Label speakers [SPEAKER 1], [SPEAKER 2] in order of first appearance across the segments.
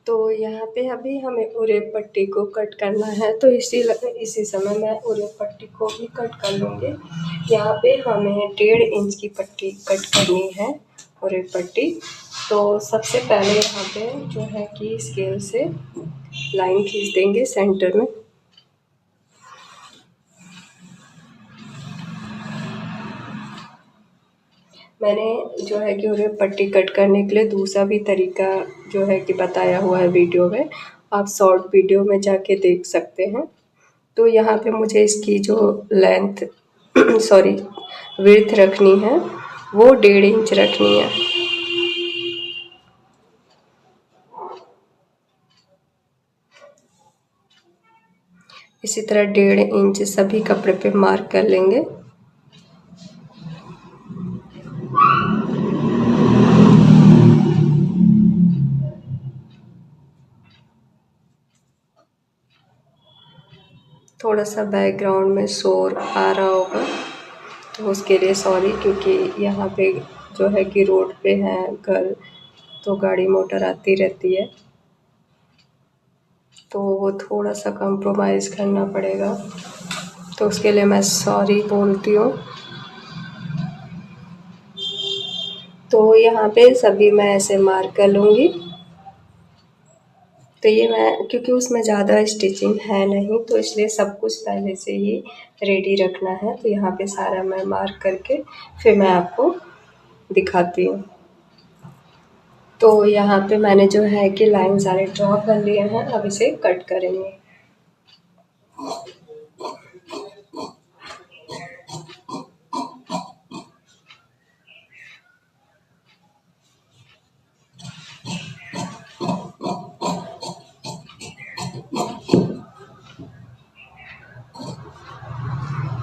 [SPEAKER 1] तो यहाँ पे अभी हमें उरेप पट्टी को कट करना है, तो इसी समय मैं उरेप पट्टी को भी कट कर लूँगी। यहाँ पे हमें 1.5 इंच की पट्टी कट करनी है, उरेप पट्टी। तो सबसे पहले यहाँ पे जो है कि स्केल से लाइन खींच देंगे सेंटर में। मैंने जो है कि उरेप पट्टी कट करने के लिए दूसरा भी तरीका जो है कि बताया हुआ है वीडियो में, आप शॉर्ट वीडियो में जाके देख सकते हैं। तो यहाँ पे मुझे इसकी जो लेंथ सॉरी विड्थ रखनी है वो 1.5 इंच रखनी है। इसी तरह 1.5 इंच सभी कपड़े पे मार्क कर लेंगे। थोड़ा सा बैकग्राउंड में शोर आ रहा होगा तो उसके लिए सॉरी, क्योंकि यहाँ पे जो है कि रोड पे है घर, तो गाड़ी मोटर आती रहती है, तो वो थोड़ा सा कंप्रोमाइज़ करना पड़ेगा, तो उसके लिए मैं सॉरी बोलती हूँ। तो यहाँ पे सभी मैं ऐसे मार्क कर लूँगी। तो ये मैं क्योंकि उसमें ज़्यादा स्टिचिंग है नहीं, तो इसलिए सब कुछ पहले से ही रेडी रखना है। तो यहाँ पे सारा मैं मार्क करके फिर मैं आपको दिखाती हूँ। तो यहाँ पे मैंने जो है कि लाइन सारे ड्रॉ कर लिए हैं, अब इसे कट करेंगे।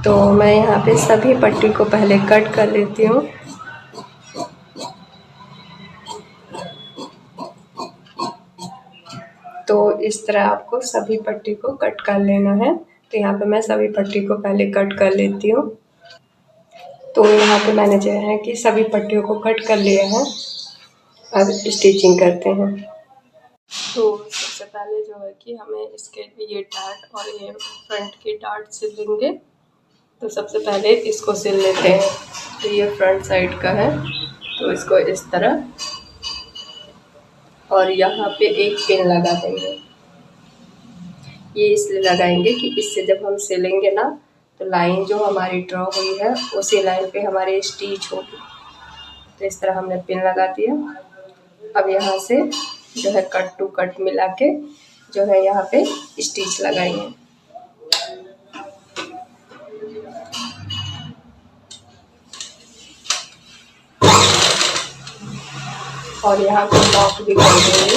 [SPEAKER 1] तो मैं यहाँ पे सभी पट्टी को पहले कट कर लेती हूँ। तो इस तरह आपको सभी पट्टी को कट कर लेना है। तो यहाँ पे मैं सभी पट्टी को पहले कट कर लेती हूँ। तो यहाँ पे मैंने जो है कि सभी पट्टियों को कट कर लिया है। अब स्टिचिंग करते हैं। तो सबसे पहले जो है कि हमें इसके ये डार्ट और ये फ्रंट की डार्ट सिल लेंगे। तो सबसे पहले इसको सिल लेते हैं। तो ये फ्रंट साइड का है, तो इसको इस तरह और यहाँ पे एक पिन लगा देंगे। ये इसलिए लगाएंगे कि इससे जब हम सिलेंगे ना, तो लाइन जो हमारी ड्रॉ हुई है उसी लाइन पे हमारे स्टिच होगी। तो इस तरह हमने पिन लगा दिया। अब यहाँ से जो है कट टू कट मिला के जो है यहाँ पे स्टिच लगाएंगे। और यहाँ पे लॉक भी कर देंगे।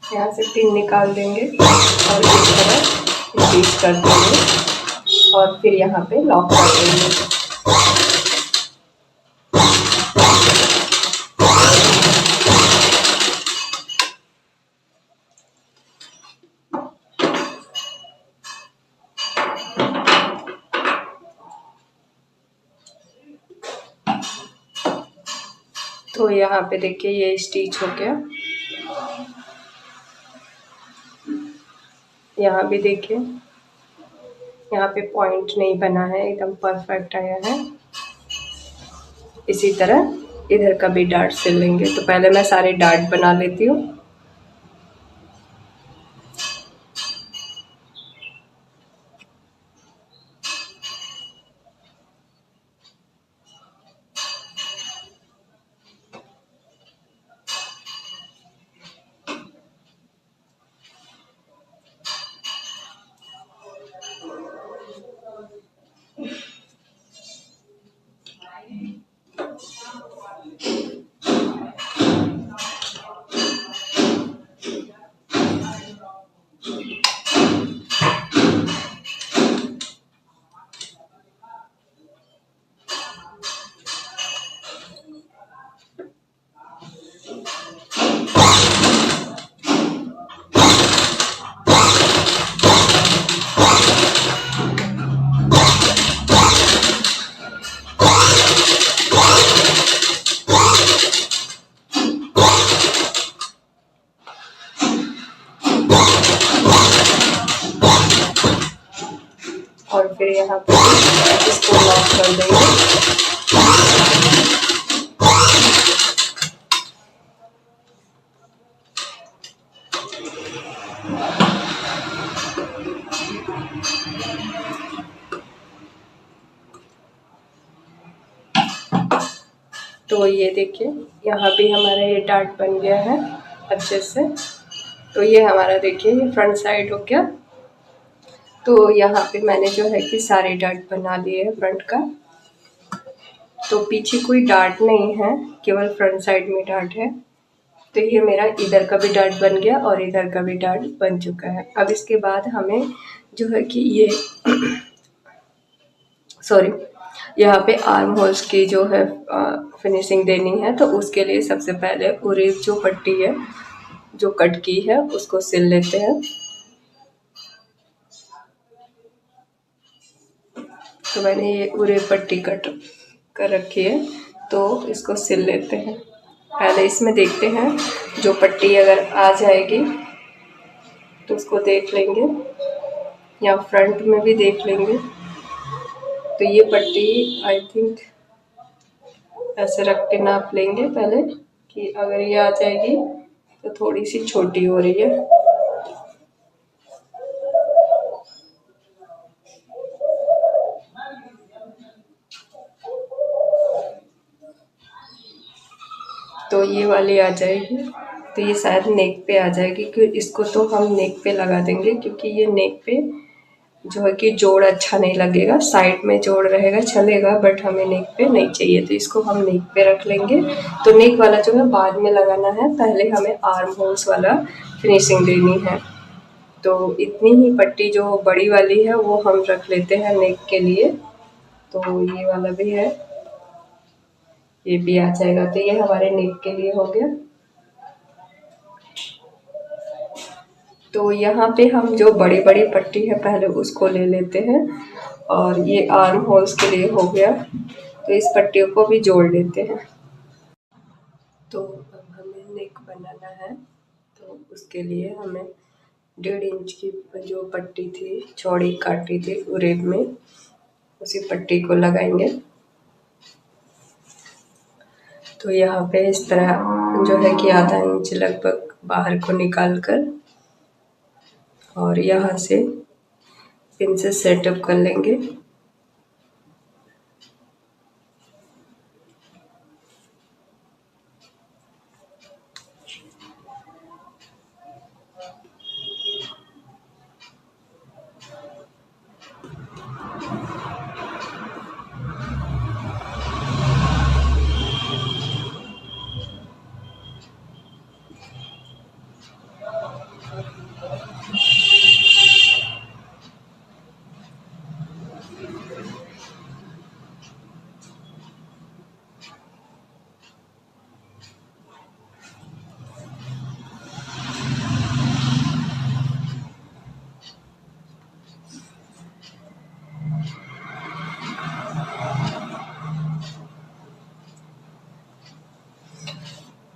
[SPEAKER 1] यहाँ से पिन निकाल देंगे और इस तरह स्टिच कर देंगे और फिर यहाँ पे लॉक कर देंगे। तो यहाँ पे देखिए ये स्टिच हो गया। यहाँ भी देखिए, यहाँ पे पॉइंट नहीं बना है, एकदम परफेक्ट आया है। इसी तरह इधर का भी डार्ट सिल लेंगे। तो पहले मैं सारे डार्ट बना लेती हूँ। और फिर यहाँ पे इसको लॉक कर देंगे। तो ये देखिए यहाँ भी हमारा ये डार्ट बन गया है अच्छे से। तो ये हमारा देखिए ये फ्रंट साइड हो गया। तो यहाँ पे मैंने जो है कि सारे डार्ट बना लिए है फ्रंट का। तो पीछे कोई डार्ट नहीं है, केवल फ्रंट साइड में डार्ट है। तो ये मेरा इधर का भी डार्ट बन गया और इधर का भी डार्ट बन चुका है। अब इसके बाद हमें जो है कि ये सॉरी यहाँ पे आर्म होल्स की जो है फिनिशिंग देनी है। तो उसके लिए सबसे पहले उरेब जो पट्टी है जो कट की है उसको सिल लेते हैं। तो मैंने ये उरेब पट्टी कट कर रखी है, तो इसको सिल लेते हैं। पहले इसमें देखते हैं, जो पट्टी अगर आ जाएगी तो उसको देख लेंगे या फ्रंट में भी देख लेंगे। तो ये पट्टी आई थिंक ऐसे रख के नाप लेंगे पहले कि अगर ये आ जाएगी तो थोड़ी सी छोटी हो रही है। तो ये वाली आ जाएगी, तो ये शायद नेक पे आ जाएगी क्योंकि इसको तो हम नेक पे लगा देंगे क्योंकि ये नेक पे जो है कि जोड़ अच्छा नहीं लगेगा। साइड में जोड़ रहेगा चलेगा बट हमें नेक पे नहीं चाहिए, तो इसको हम नेक पे रख लेंगे। तो नेक वाला जो है बाद में लगाना है, पहले हमें आर्म होल्स वाला फिनिशिंग देनी है। तो इतनी ही पट्टी जो बड़ी वाली है वो हम रख लेते हैं नेक के लिए। तो ये वाला भी है, ये भी आ जाएगा। तो ये हमारे नेक के लिए हो गया। तो यहाँ पे हम जो बड़ी बड़ी पट्टी है पहले उसको ले लेते हैं और ये आर्म होल्स के लिए हो गया। तो इस पट्टियों को भी जोड़ लेते हैं। तो अब हमें नेक बनाना है, तो उसके लिए हमें 1.5 इंच की जो पट्टी थी चौड़ी काटी थी उरेब में, उसी पट्टी को लगाएंगे। तो यहाँ पे इस तरह जो है कि आधा इंच लगभग बाहर को निकाल कर और यहाँ से पिन से सेटअप कर लेंगे।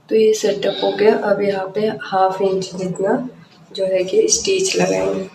[SPEAKER 1] तो ये सेटअप हो गया। अब यहाँ पे 1/2 इंच जितना जो है कि स्टिच लगाएंगे।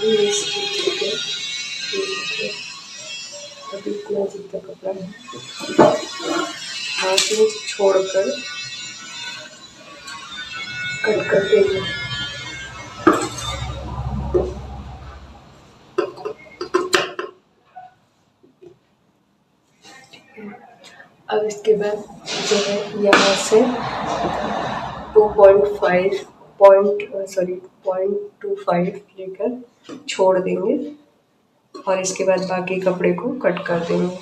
[SPEAKER 1] ये स्टिच हो गया। ये देखिए, अभी इतना जितना कपड़ा है हाफ इंच छोड़कर कट कर देंगे। अब इसके बाद जो है यहाँ से 0.25 लेकर छोड़ देंगे और इसके बाद बाकी कपड़े को कट कर देंगे।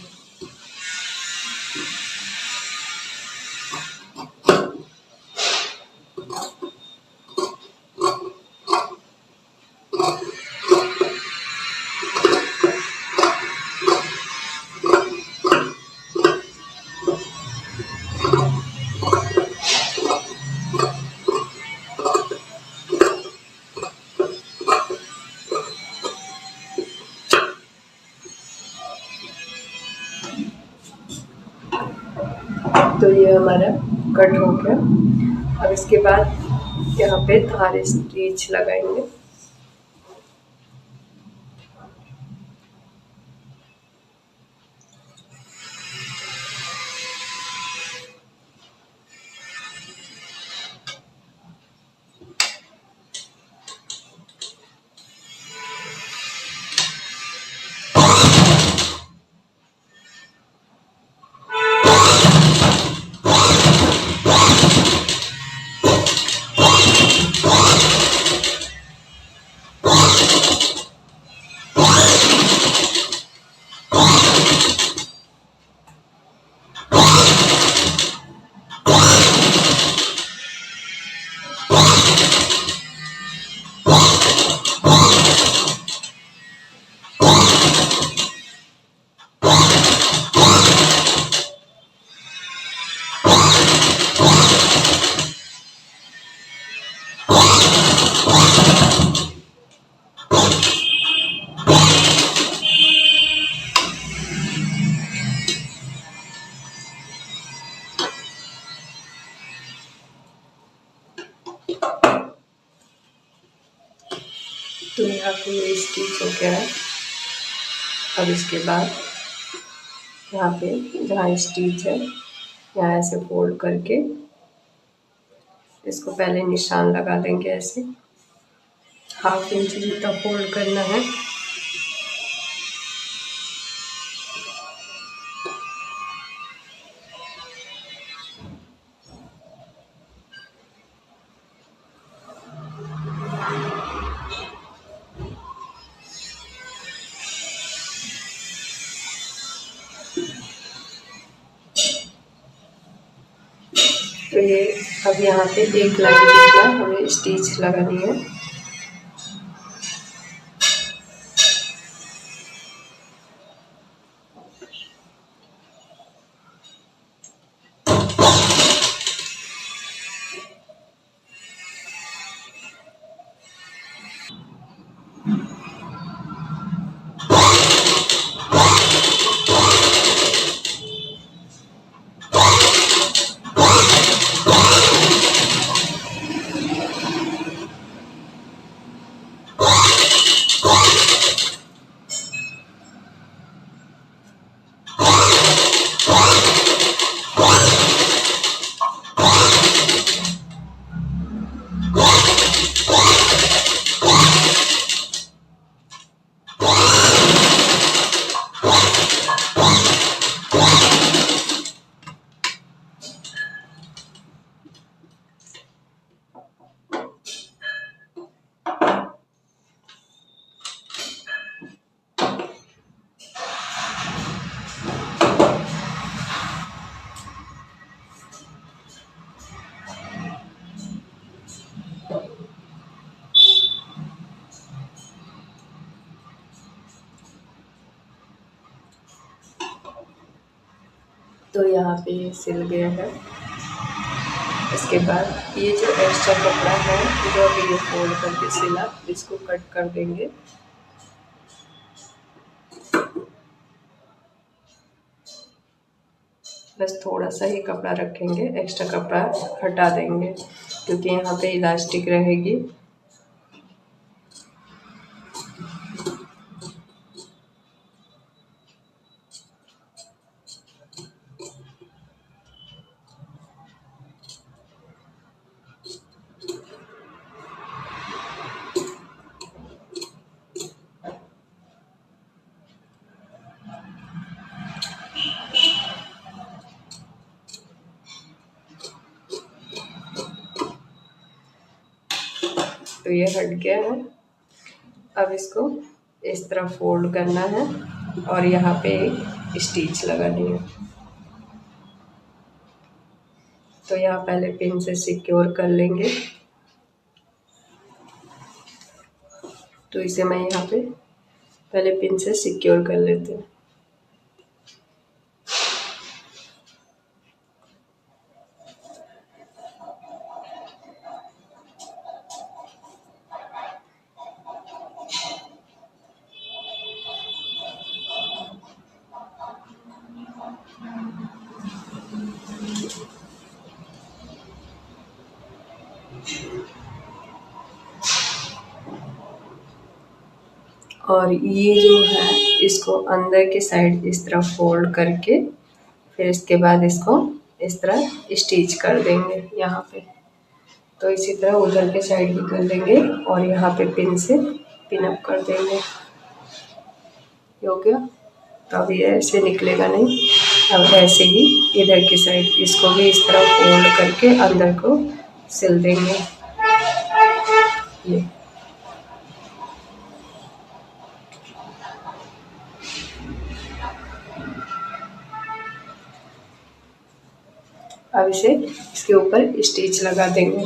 [SPEAKER 1] तो ये हमारा कट हो गया। अब इसके बाद यहाँ पे धार स्टिच लगाएंगे। तो यहाँ पे ये स्टिच हो गया है। अब इसके बाद यहाँ पे जहाँ स्टिच है यहाँ ऐसे फोल्ड करके इसको पहले निशान लगा देंगे। ऐसे हाफ इंच जितना फोल्ड करना है। तो ये अब यहाँ पे 1 लाइन जितना हमें स्टिच लगानी है। तो यहाँ पे सिल गया है। इसके बाद ये जो एक्स्ट्रा कपड़ा है जो अभी ये फोल्ड करके सिला, इसको कट कर देंगे। बस थोड़ा सा ही कपड़ा रखेंगे, एक्स्ट्रा कपड़ा हटा देंगे क्योंकि यहाँ पे इलास्टिक रहेगी। तो ये हट गया है। अब इसको इस तरह फोल्ड करना है और यहाँ पे एक स्टिच लगानी है। तो यहाँ पहले पिन से सिक्योर कर लेंगे। तो इसे मैं यहाँ पे पहले पिन से सिक्योर कर लेते हैं। और ये जो है इसको अंदर के साइड इस तरह फोल्ड करके फिर इसके बाद इसको इस तरह स्टिच कर देंगे यहाँ पे। तो इसी तरह उधर के साइड भी कर लेंगे और यहाँ पे पिन से पिन अप कर देंगे। ये हो गया। तो अब ये ऐसे निकलेगा नहीं, अब ऐसे ही इधर की साइड इसको भी इस तरह फोल्ड करके अंदर को सिल देंगे। ये अब इसे इसके ऊपर स्टिच लगा देंगे।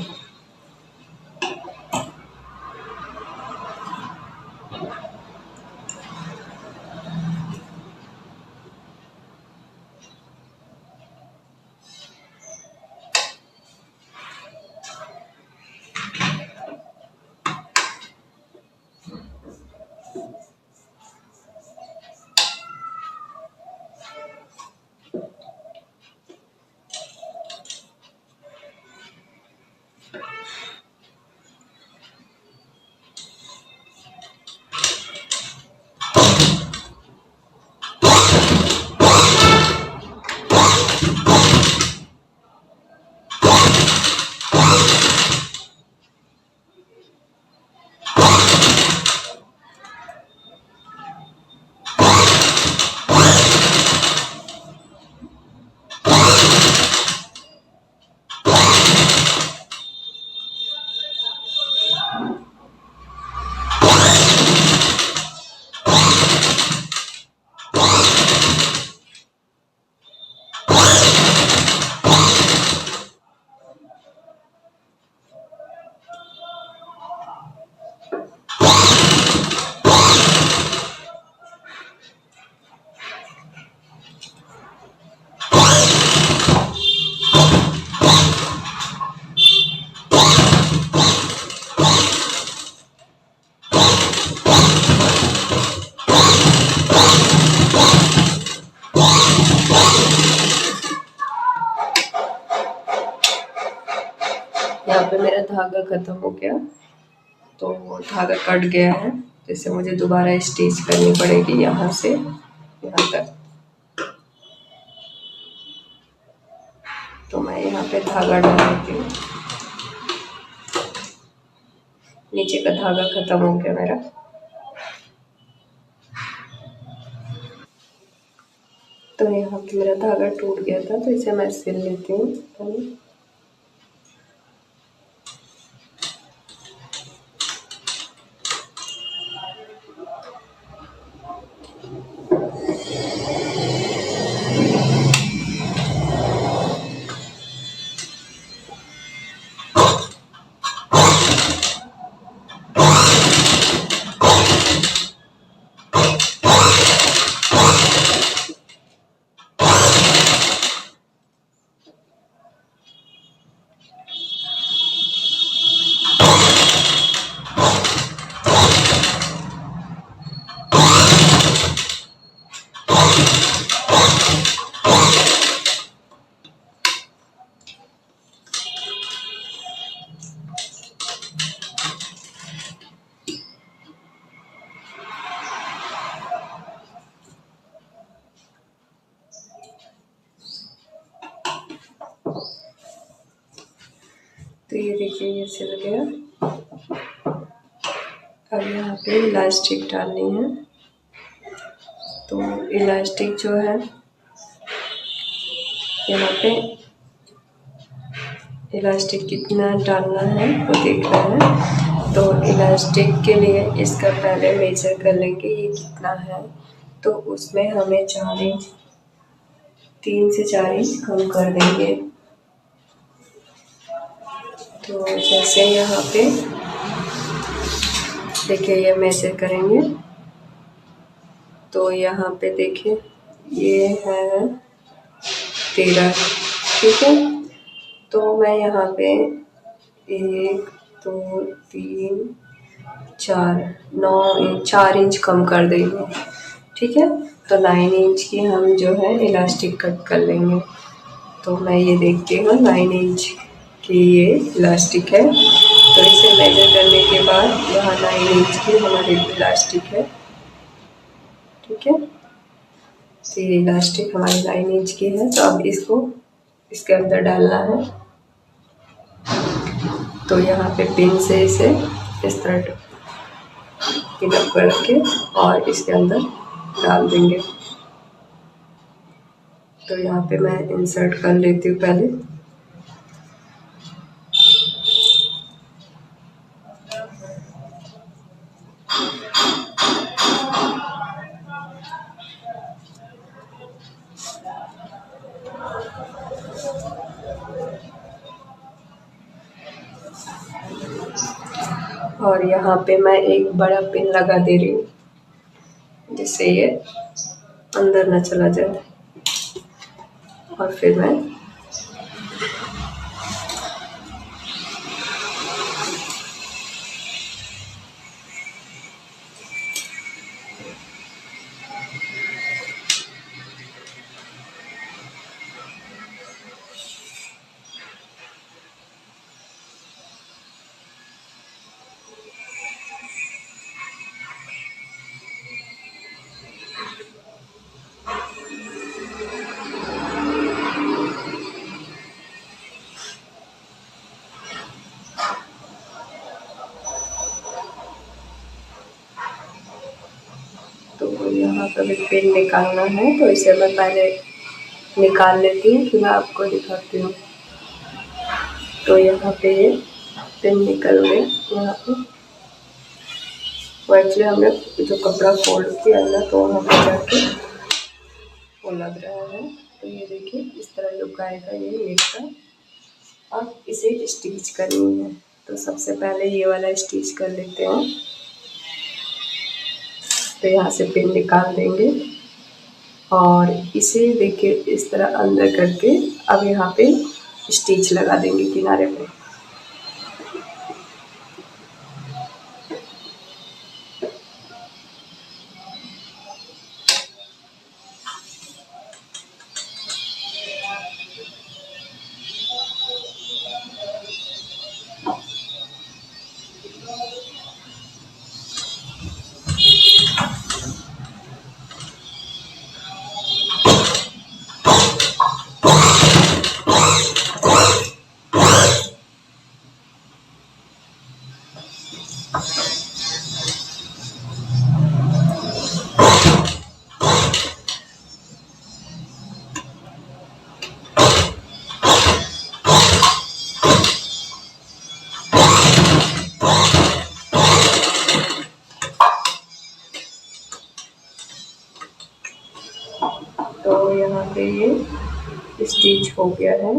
[SPEAKER 1] यहाँ पे मेरा धागा खत्म हो गया, तो धागा कट गया है, तो इसे मुझे दोबारा स्टिच करनी पड़ेगी यहाँ से यहाँ तक। तो मैं यहाँ पे धागा डाल देती हूँ। नीचे का धागा खत्म हो गया मेरा। तो यहाँ पे मेरा धागा टूट गया था, तो इसे मैं सिल लेती हूँ पहले। तो ये देखिए ये सिल गया। अब यहाँ पे इलास्टिक डालनी है। तो इलास्टिक जो है यहाँ पे इलास्टिक कितना डालना है वो देख रहे हैं। तो इलास्टिक के लिए इसका पहले मेजर कर लेंगे ये कितना है। तो उसमें हमें 4 इंच 3 से 4 इंच कम कर देंगे। तो जैसे यहाँ पे देखिए ये मेजर करेंगे तो यहाँ पे देखिए ये है 13, ठीक है। तो मैं यहाँ पे 1 2 3 4 9 4 इंच कम कर देंगे, ठीक है। तो 9 इंच की हम जो है इलास्टिक कट कर लेंगे। तो मैं ये देखती हूँ 9 इंच की ये इलास्टिक है। तो इसे मेजर करने के बाद यहाँ 9 इंच की हमारी इलास्टिक है, ठीक है। तो ये इलास्टिक हमारी 9 इंच की है। तो अब इसको इसके अंदर डालना है। तो यहाँ पे पिन से इसे इस तरह पिन अप करके और इसके अंदर डाल देंगे। तो यहाँ पे मैं इंसर्ट कर लेती हूँ पहले। और यहाँ पे मैं एक बड़ा पिन लगा दे रही हूँ जिससे ये अंदर न चला जाए। और फिर मैं तो यहाँ पर भी पिन निकालना है। तो इसे मैं पहले निकाल लेती हूँ फिर मैं आपको दिखाती हूँ। तो यहाँ पे ये पिन निकल गए यहाँ पे। वो एक्चुअली हमने जो कपड़ा फोल्ड किया है ना तो वहाँ पे जाके वो लग रहा है। तो ये देखिए इस तरह लुक आएगा ये नेट का। अब इसे स्टिच करनी है। तो सबसे पहले ये वाला स्टिच कर लेते हैं। तो यहाँ से पिन निकाल देंगे और इसे देखिए इस तरह अंदर करके अब यहाँ पे स्टिच लगा देंगे किनारे पे। तो यहाँ पे ये स्टिच हो गया है।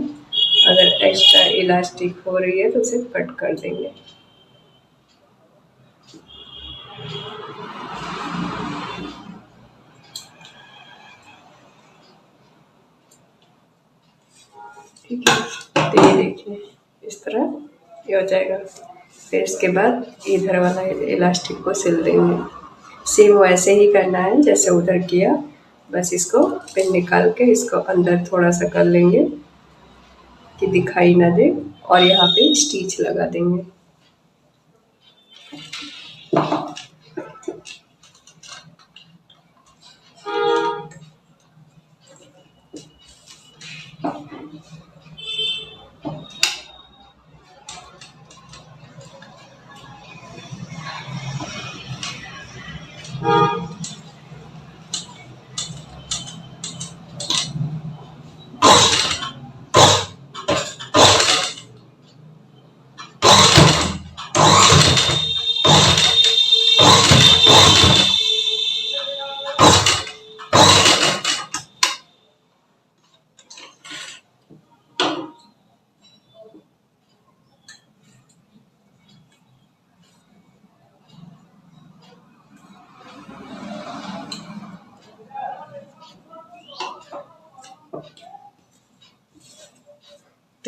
[SPEAKER 1] अगर एक्स्ट्रा इलास्टिक हो रही है तो उसे कट कर देंगे। ठीक है। तो ये देखिए इस तरह ये हो जाएगा। फिर इसके बाद इधर वाला इलास्टिक को सिल देंगे। सेम वैसे ही करना है जैसे उधर किया। बस इसको पिन निकाल के इसको अंदर थोड़ा सा कर लेंगे कि दिखाई ना दे और यहाँ पे स्टिच लगा देंगे।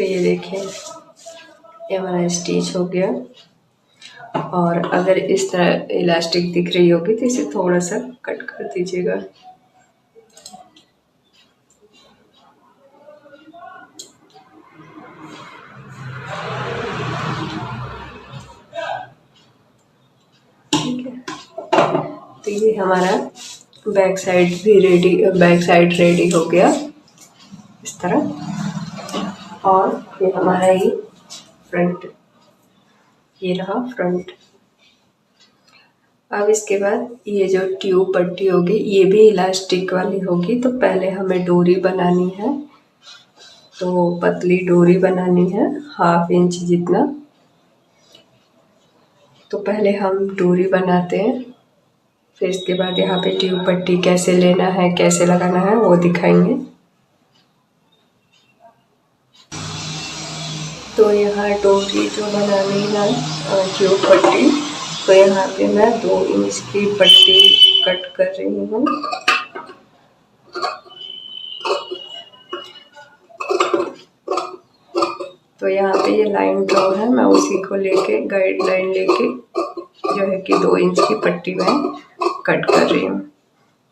[SPEAKER 1] तो ये देखिए, ये हमारा स्टिच हो गया। और अगर इस तरह इलास्टिक दिख रही होगी तो इसे थोड़ा सा कट कर दीजिएगा। ठीक है, तो ये हमारा बैक साइड रेडी हो गया इस तरह। और ये हमारा ये फ्रंट, ये रहा फ्रंट। अब इसके बाद ये जो ट्यूब पट्टी होगी ये भी इलास्टिक वाली होगी, तो पहले हमें डोरी बनानी है। तो पतली डोरी बनानी है 1/2 इंच जितना। तो पहले हम डोरी बनाते हैं, फिर इसके बाद यहाँ पे ट्यूब पट्टी कैसे लेना है, कैसे लगाना है वो दिखाएंगे। तो यहाँ डोरी जो बनानी है ट्यूब पट्टी, तो यहाँ पे मैं 2 इंच की पट्टी कट कर रही हूँ। तो यहाँ पे ये लाइन ड्रॉ है, मैं उसी को लेके गाइडलाइन लेके जो है कि 2 इंच की पट्टी मैं कट कर रही हूँ।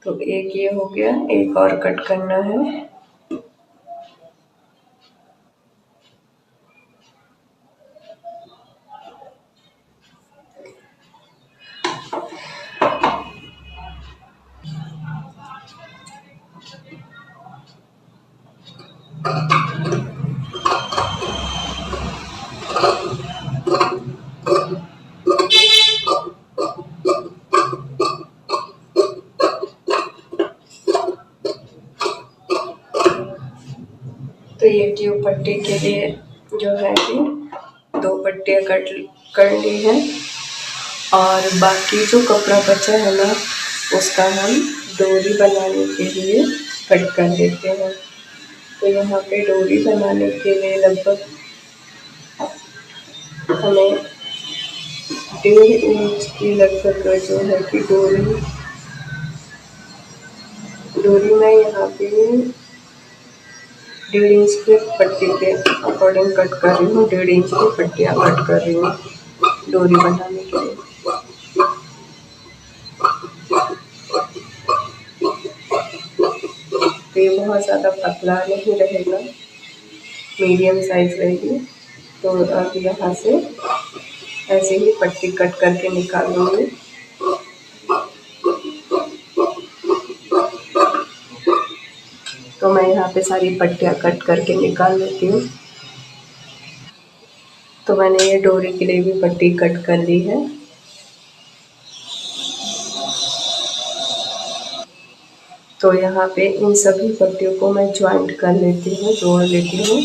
[SPEAKER 1] तो एक ये हो गया, एक और कट करना है। तो ये ट्यूब पट्टी के लिए जो है कि 2 पट्टियाँ कट कर ली हैं। और बाकी जो कपड़ा बचा है ना, उसका हम डोरी बनाने के लिए कट कर देते हैं। तो यहाँ पे डोरी बनाने के लिए लगभग हमें 1.5 इंच की लगभग जो है कि डोरी मैं यहाँ पे 1.5 इंच की पट्टी के अकॉर्डिंग कट कर रही हूँ। 1.5 इंच की पट्टियाँ कट कर रही हूँ डोरी बनाने के लिए। तो ये बहुत ज़्यादा पतला नहीं रहेगा, मीडियम साइज रहेगी। तो अब यहाँ से ऐसे ही पट्टी कट करके निकाल लूँगी। तो मैं यहाँ पे सारी पट्टियाँ कट करके निकाल लेती हूँ। तो मैंने ये डोरी के लिए भी पट्टी कट कर ली है। तो यहाँ पे इन सभी पट्टियों को मैं ज्वाइंट कर लेती हूँ, जोड़ लेती हूँ।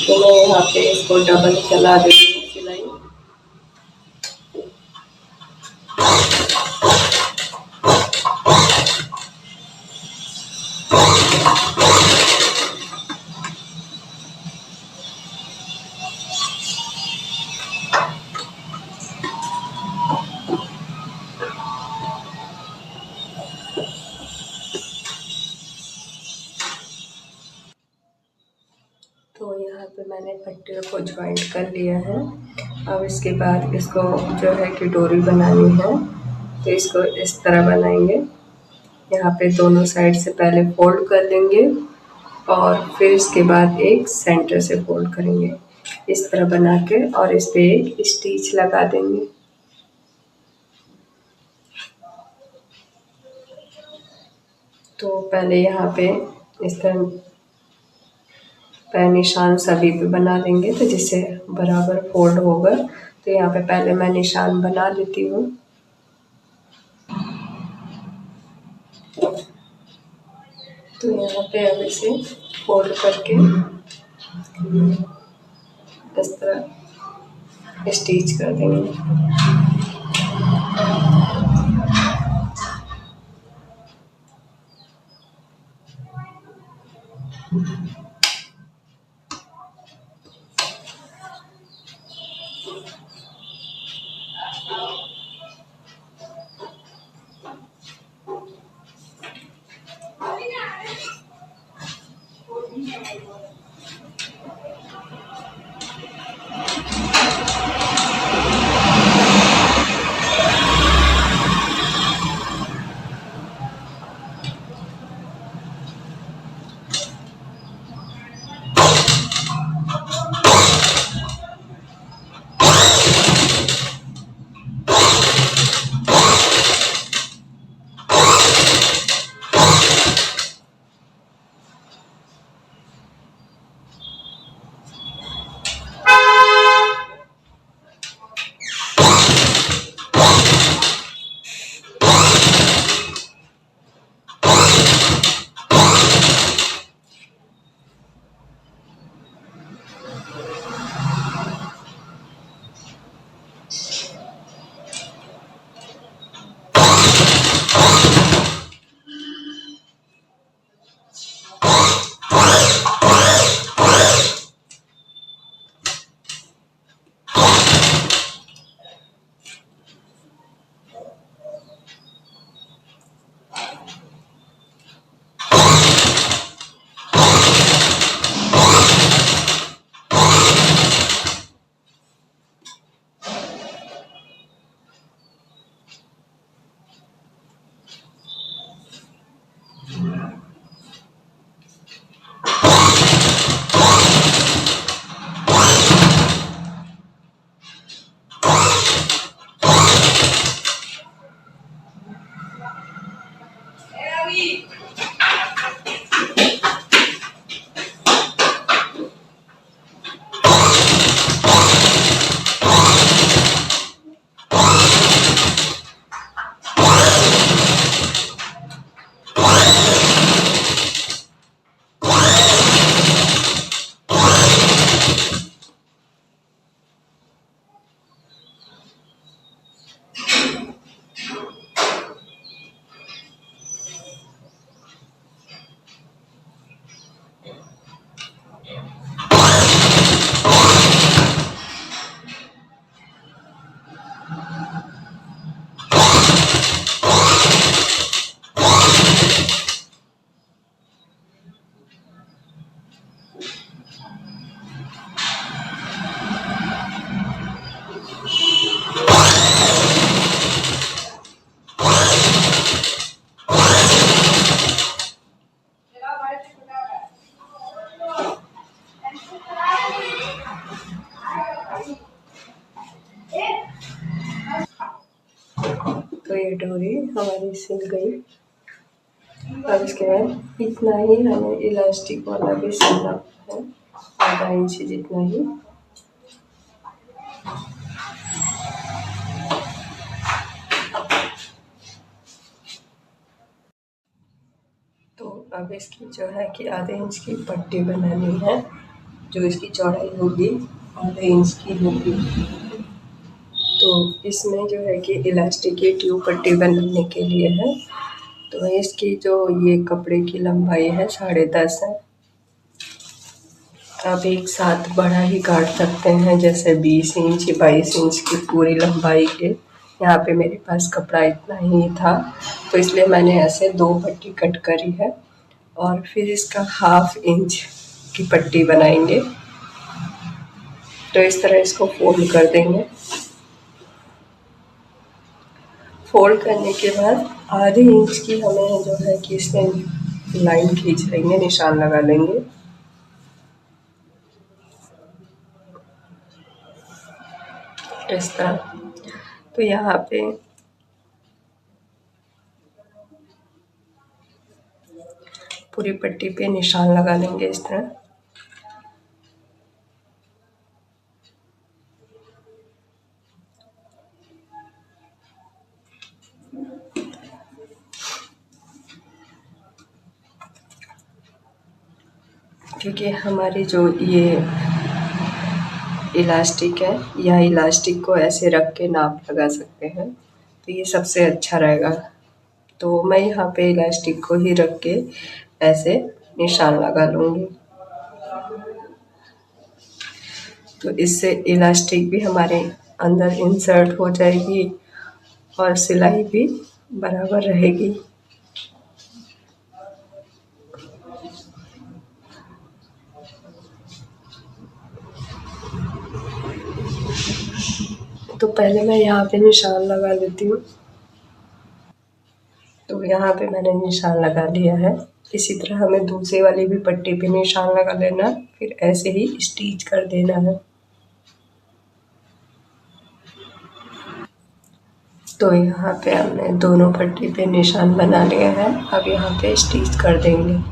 [SPEAKER 1] तो मैं यहाँ पे इसको डबल चला देती हूँ सिलाई। तो यहाँ पे मैंने पट्टियों को ज्वाइंट कर लिया है। अब इसके बाद इसको जो है कि डोरी बनानी है, तो इसको इस तरह बनाएंगे। यहाँ पे दोनों साइड से पहले फोल्ड कर लेंगे और फिर इसके बाद एक सेंटर से फोल्ड करेंगे इस तरह बना के, और इस पे एक स्टिच लगा देंगे। तो पहले यहाँ पे इस तरह निशान सभी पे बना लेंगे, तो जिससे बराबर फोल्ड होगा। तो यहाँ पे पहले मैं निशान बना लेती हूँ। तो यहाँ पे अब इसे फोल्ड करके इस तरह स्टिच कर देंगे। तो ये डोरी हमारी सिल गई। अब इसके बाद इतना ही हमें इलास्टिक वाला भी सिलना है, आधा इंच जितना ही। तो अब इसकी जो है कि आधे इंच की पट्टी बनानी है, जो इसकी चौड़ाई होगी आधे इंच की होगी। तो इसमें जो है कि इलास्टिक की ट्यूब पट्टी बनाने के लिए है। तो इसकी जो ये कपड़े की लंबाई है 10.5 है। आप एक साथ बड़ा ही काट सकते हैं, जैसे 20 इंच 22 इंच की पूरी लंबाई के। यहाँ पे मेरे पास कपड़ा इतना ही था, तो इसलिए मैंने ऐसे 2 पट्टी कट करी है। और फिर इसका 1/2 इंच की पट्टी बनाएंगे। तो इस तरह इसको फोल्ड कर देंगे। फोल्ड करने के बाद आधे इंच की हमें जो है कि इसमें लाइन खींच लेंगे, निशान लगा लेंगे। इस तरह। तो यहाँ पे पूरी पट्टी पे निशान लगा लेंगे इस तरह। क्योंकि हमारी जो ये इलास्टिक है, या इलास्टिक को ऐसे रख के नाप लगा सकते हैं, तो ये सबसे अच्छा रहेगा। तो मैं यहाँ पे इलास्टिक को ही रख के ऐसे निशान लगा लूँगी। तो इससे इलास्टिक भी हमारे अंदर इंसर्ट हो जाएगी और सिलाई भी बराबर रहेगी। तो पहले मैं यहाँ पे निशान लगा लेती हूँ। तो यहाँ पे मैंने निशान लगा लिया है। इसी तरह हमें दूसरी वाली भी पट्टी पे निशान लगा लेना, फिर ऐसे ही स्टिच कर देना है। तो यहाँ पे हमने दोनों पट्टी पे निशान बना लिया है। अब यहाँ पे स्टिच कर देंगे।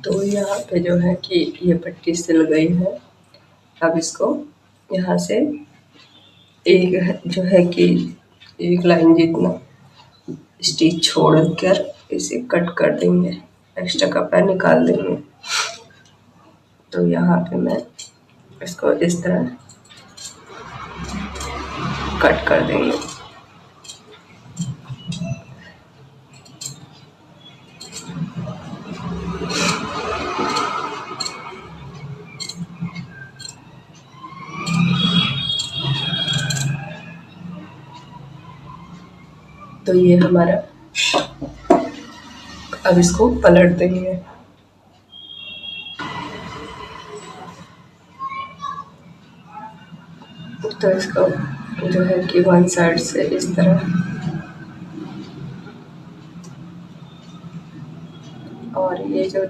[SPEAKER 1] तो यहाँ पे जो है कि ये पट्टी सिल गई है। अब इसको यहाँ से एक जो है कि एक लाइन जितना स्टिच छोड़कर इसे कट कर देंगे, एक्स्ट्रा कपड़ा निकाल देंगे। तो यहाँ पे मैं इसको इस तरह कट कर देंगे। तो ये हमारा, अब इसको पलट देंगे। तो इसको जो है कि वन साइड से इस तरह, और ये जो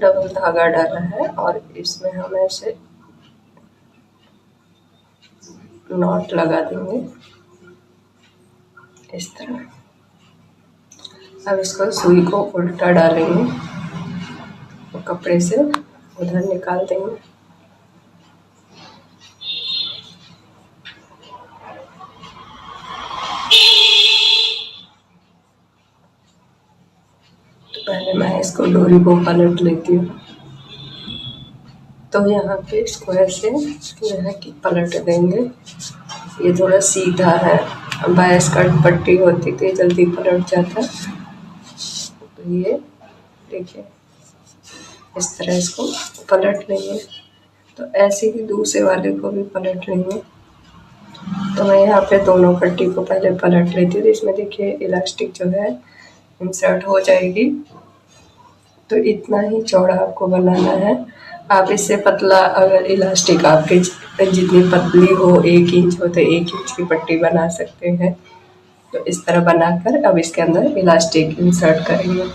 [SPEAKER 1] डबल धागा डाला है और इसमें हम ऐसे नॉट लगा देंगे इस तरह। अब इसको सुई को उल्टा डालेंगे और कपड़े से उधर निकाल देंगे। तो पहले मैं इसको डोरी को पलट लेती हूँ। तो यहाँ पे इसको ऐसे जो है कि पलट देंगे। ये थोड़ा सीधा है, बायस कट पट्टी होती तो ये जल्दी पलट जाता। तो ये देखिए इस तरह इसको पलट लेंगे। तो ऐसे ही दूसरे वाले को भी पलट लेंगे। तो मैं यहाँ पे दोनों पट्टी को पहले पलट लेती हूँ। तो इसमें देखिए इलास्टिक जो है इंसर्ट हो जाएगी। तो इतना ही चौड़ा आपको बनाना है। आप इससे पतला, अगर इलास्टिक आपके जितनी पतली हो 1 इंच हो तो 1 इंच की पट्टी बना सकते हैं। तो इस तरह बनाकर अब इसके अंदर इलास्टिक इंसर्ट करेंगे।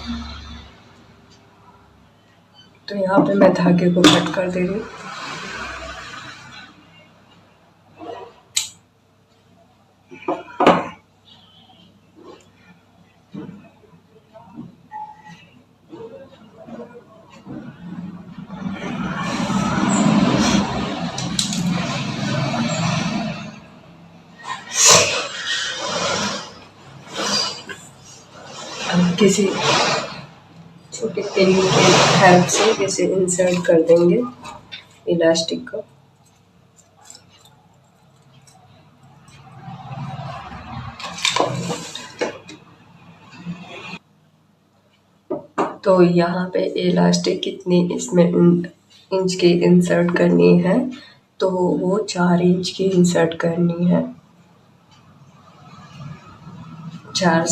[SPEAKER 1] तो यहाँ पे मैं धागे को कट कर दे रही हूँ। अब किसी छोटी पिन की हेल्प से इसे इंसर्ट कर देंगे इलास्टिक को। तो यहाँ पे इलास्टिक कितनी इसमें इंच की इंसर्ट करनी है, तो वो 4 इंच की इंसर्ट करनी है। 4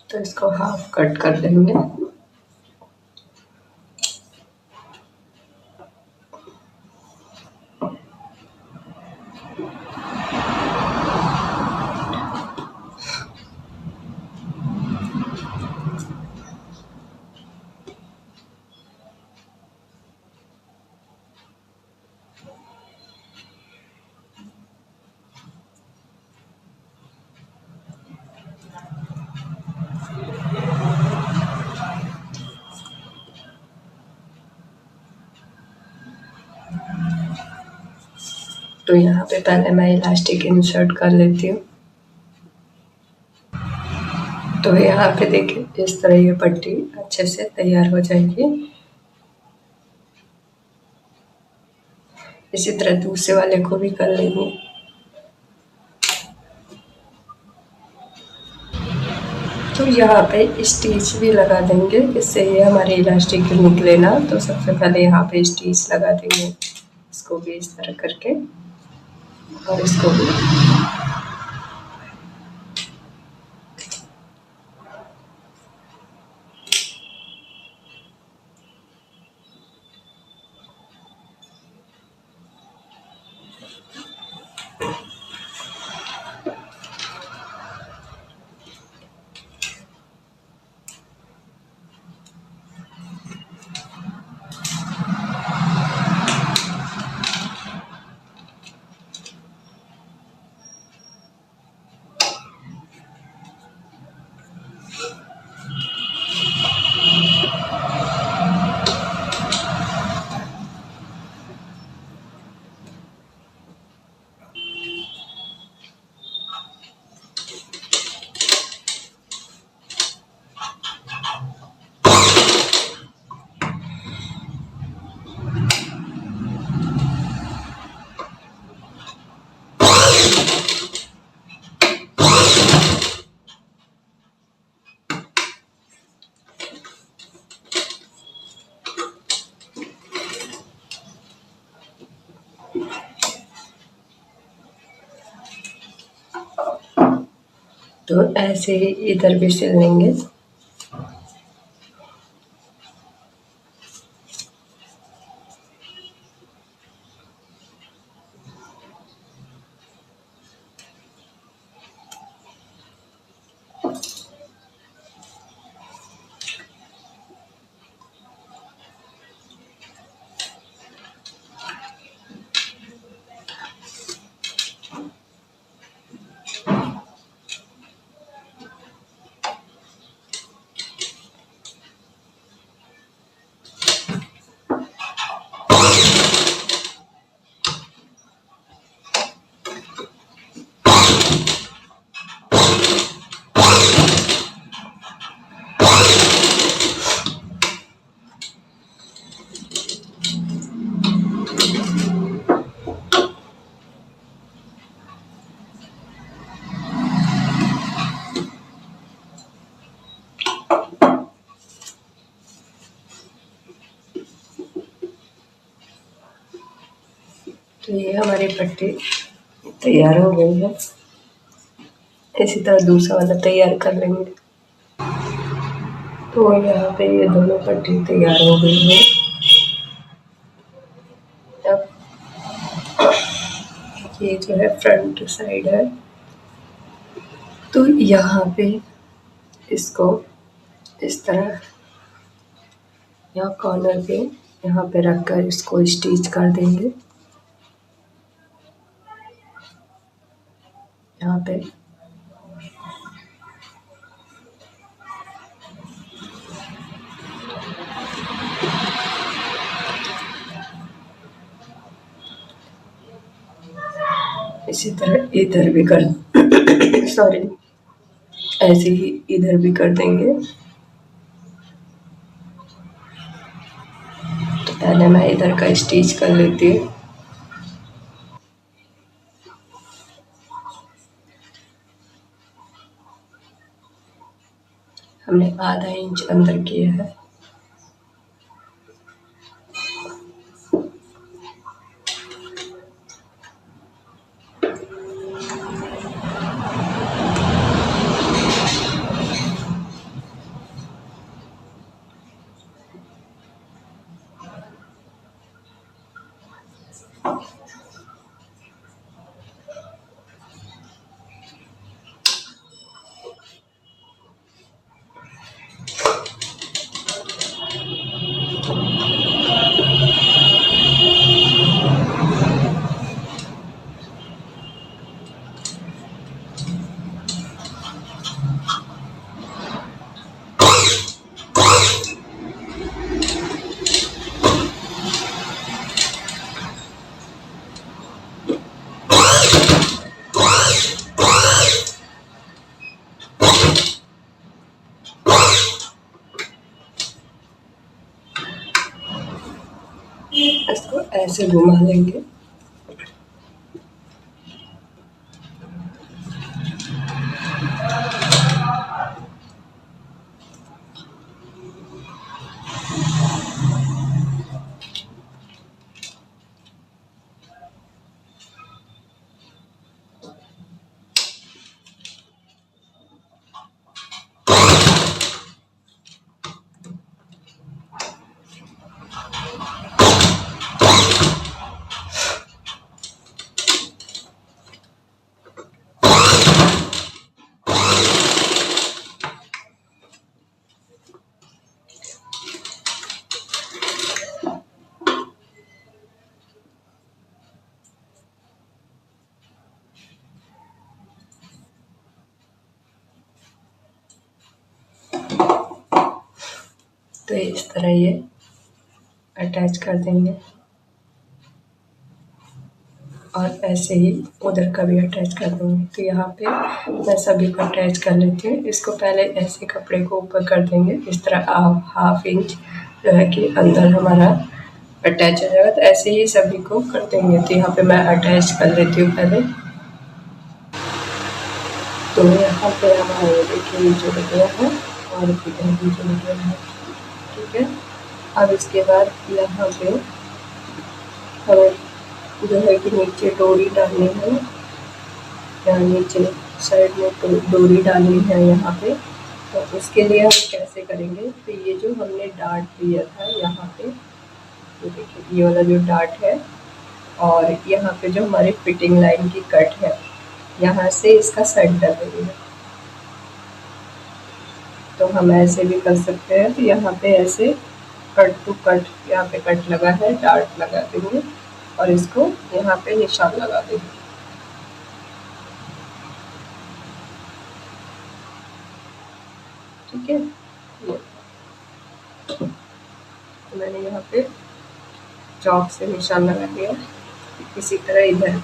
[SPEAKER 1] तो इसको हाफ कट कर देंगे। तो यहाँ पे पहले मैं इलास्टिक इंसर्ट कर लेती हूँ। तो यहाँ पे देखिए इस तरह ये पट्टी अच्छे से तैयार हो जाएगी। इसी तरह दूसरे वाले को भी कर लेंगे। तो यहाँ पे स्टिच भी लगा देंगे, इससे ये हमारे इलास्टिक निकले ना। तो सबसे पहले यहाँ पे स्टिच लगा देंगे, इसको भी इस तरह करके और इसको भी। तो ऐसे ही इधर भी सिल लेंगे। तो ये हमारी पट्टी तैयार हो गई है। इसी तरह दूसरा वाला तैयार कर लेंगे। तो यहाँ पे ये दोनों पट्टी तैयार हो गई है। अब ये जो है फ्रंट साइड है, तो यहाँ पे इसको इस तरह यहाँ कॉर्नर पे यहाँ पे रखकर इसको स्टिच कर देंगे। यहाँ पे इसी तरह इधर भी कर सॉरी, ऐसे ही इधर भी कर देंगे। तो पहले मैं इधर का स्टिच कर लेती हूँ। हमने आधा इंच अंदर किया है। इसको ऐसे घुमा लेंगे। तो इस तरह ये अटैच कर देंगे और ऐसे ही उधर का भी अटैच कर दूँगी। तो यहाँ पे मैं सभी को अटैच कर लेती हूँ। इसको पहले ऐसे कपड़े को ऊपर कर देंगे, इस तरह हाफ इंच जो है कि अंदर हमारा अटैच हो जाएगा। तो ऐसे ही सभी को कर देंगे। तो यहाँ पे मैं अटैच कर लेती हूँ पहले। तो यहाँ पे हमारा देखिए जुड़ गया है और इधर भी जुड़ गया है। ठीक है, अब इसके बाद यहाँ पे हमें जो है कि नीचे डोरी डालनी है। यहाँ नीचे साइड में तो डोरी डालनी है यहाँ पे। तो उसके लिए हम कैसे करेंगे, तो ये जो हमने डार्ट दिया था यहाँ पे, तो देखिए ये वाला जो डार्ट है और यहाँ पे जो हमारी फिटिंग लाइन की कट है, यहाँ से इसका सेंटर देंगे। तो हम ऐसे भी कर सकते हैं। तो यहाँ पे ऐसे कट टू कट, यहाँ पे कट लगा है, डार्ट लगा देंगे और इसको यहाँ पे निशान लगा देंगे। ठीक है, तो मैंने यहाँ पे चौक से निशान लगा दिया। इसी तरह इधर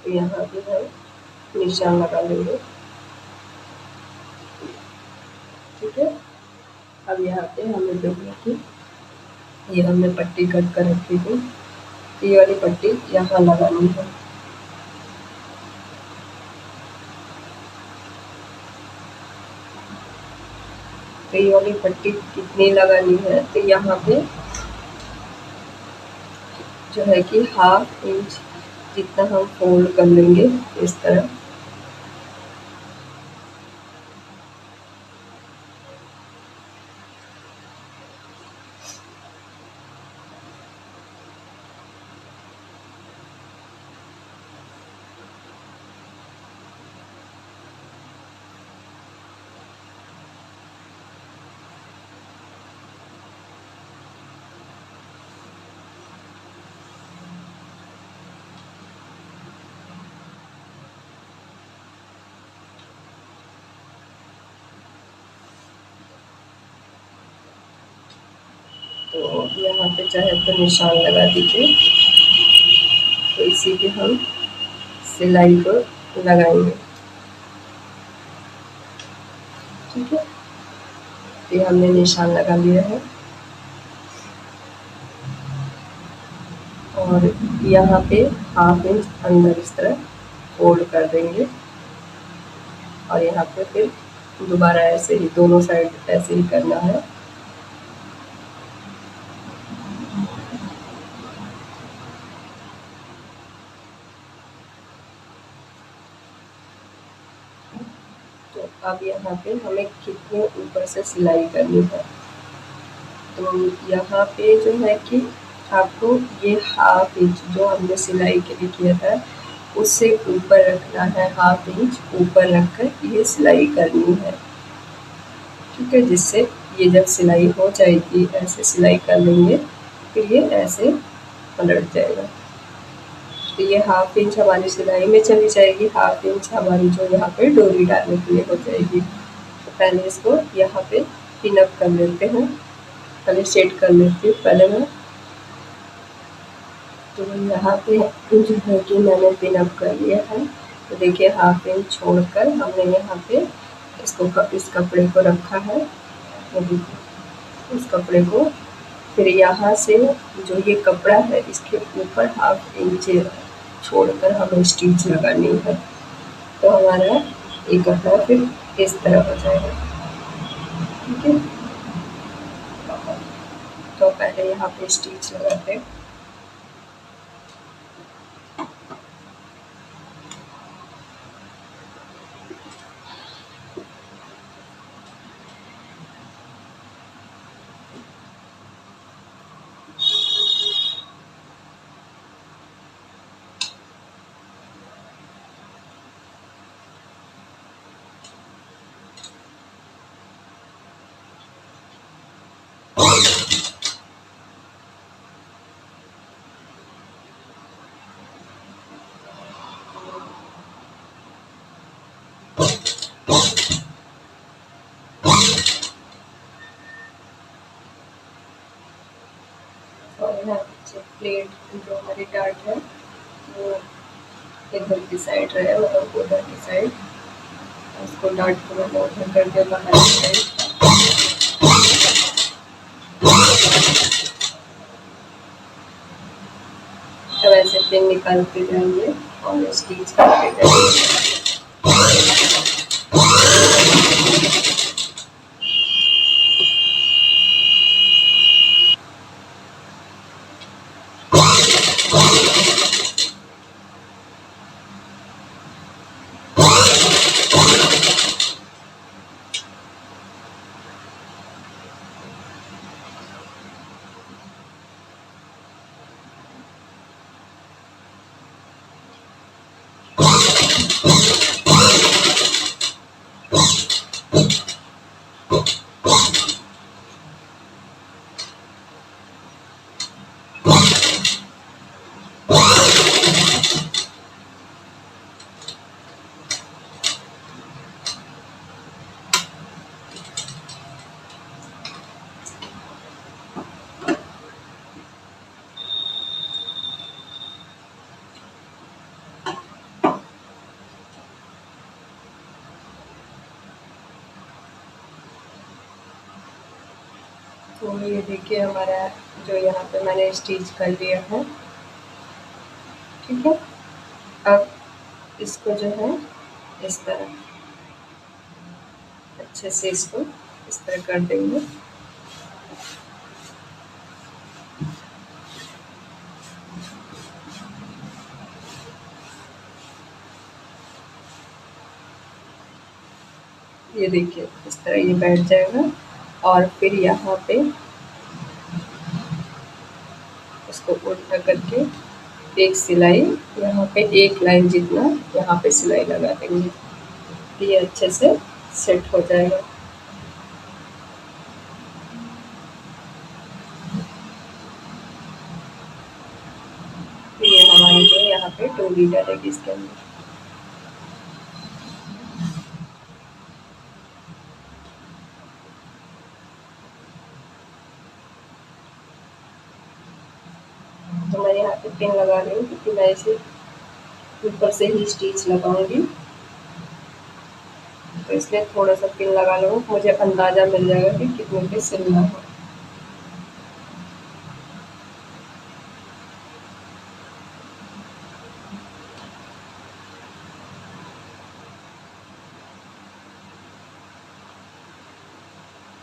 [SPEAKER 1] यहाँ भी हम निशान लगा लेंगे। ठीक है, अब यहाँ पे हमें जो है कि ये हमने पट्टी कट कर रखी थी, ये वाली पट्टी यहाँ लगानी है। तो ये वाली पट्टी कितनी लगानी है, तो यहाँ पे जो है कि 1/2 इंच जितना हम फोल्ड कर लेंगे इस तरह। तो यहाँ पे चाहे तो निशान लगा दीजिए। तो इसी पे हम सिलाई को लगाएंगे, ठीक है। तो ये हमने निशान लगा लिया है और यहाँ पे 1/2 इंच अंदर इस तरह फोल्ड कर देंगे और यहाँ पे फिर दोबारा ऐसे ही दोनों साइड ऐसे ही करना है। तो अब यहाँ पे हमें कितने ऊपर से सिलाई करनी है, तो यहाँ पे जो है कि आपको ये 1/2 इंच जो हमने सिलाई के लिए किया था उससे ऊपर रखना है। 1/2 इंच ऊपर रखकर ये सिलाई करनी है, ठीक है। जिससे ये जब सिलाई हो जाएगी, ऐसे सिलाई कर लेंगे, फिर ये ऐसे पलट जाएगा। तो ये 1/2 इंच हमारी सिलाई में चली जाएगी, 1/2 इंच हमारी जो यहाँ पे डोरी डालने के लिए हो जाएगी। तो पहले इसको यहाँ पे पिन अप कर लेते हैं, पहले सेट कर लेती हूँ पहले मैं। तो यहाँ पे जो है कि मैंने पिन अप कर लिया है। तो देखिए 1/2 इंच छोड़कर हमने यहाँ पे इसको इस कपड़े को रखा है। तो देखिए इस कपड़े को फिर यहाँ से जो ये कपड़ा है इसके ऊपर 1/2 इंच छोड़कर हमें स्टिच लगानी है। तो हमारा ये कपड़ा फिर इस तरह हो जाएगा, ठीक है। तो पहले यहाँ पे स्टिच लगाते हैं। और यहाँ पीछे प्लेट जो हमारी डार्ट है वो इधर की साइड रहे, मतलब उधर की साइड। उसको डार्ट को मैंने उधर कर दिया बाहर की साइड। तो ऐसे पिन निकालते जाएंगे और स्टिच करते जाएंगे। तो ये देखिए हमारा जो यहाँ पे मैंने स्टिच कर लिया है। ठीक है। अब इसको जो है इस तरह अच्छे से इसको इस तरह कर देंगे। ये देखिए इस तरह ये बैठ जाएगा और फिर यहाँ पे इसको उल्टा करके एक सिलाई यहाँ पे 1 लाइन जितना यहाँ पे सिलाई लगा देंगे, ये अच्छे से सेट हो जाएगा। ये हमारी जो है यहाँ पे डोरी डलेगी इसके अंदर। तो मैं यहाँ पे पिन लगा रही हूँ क्योंकि मैं इसे ऊपर से ही स्टिच लगाऊंगी, तो इसलिए थोड़ा सा पिन लगा लूँ, मुझे अंदाज़ा मिल जाएगा कि कितने पे सिलना है।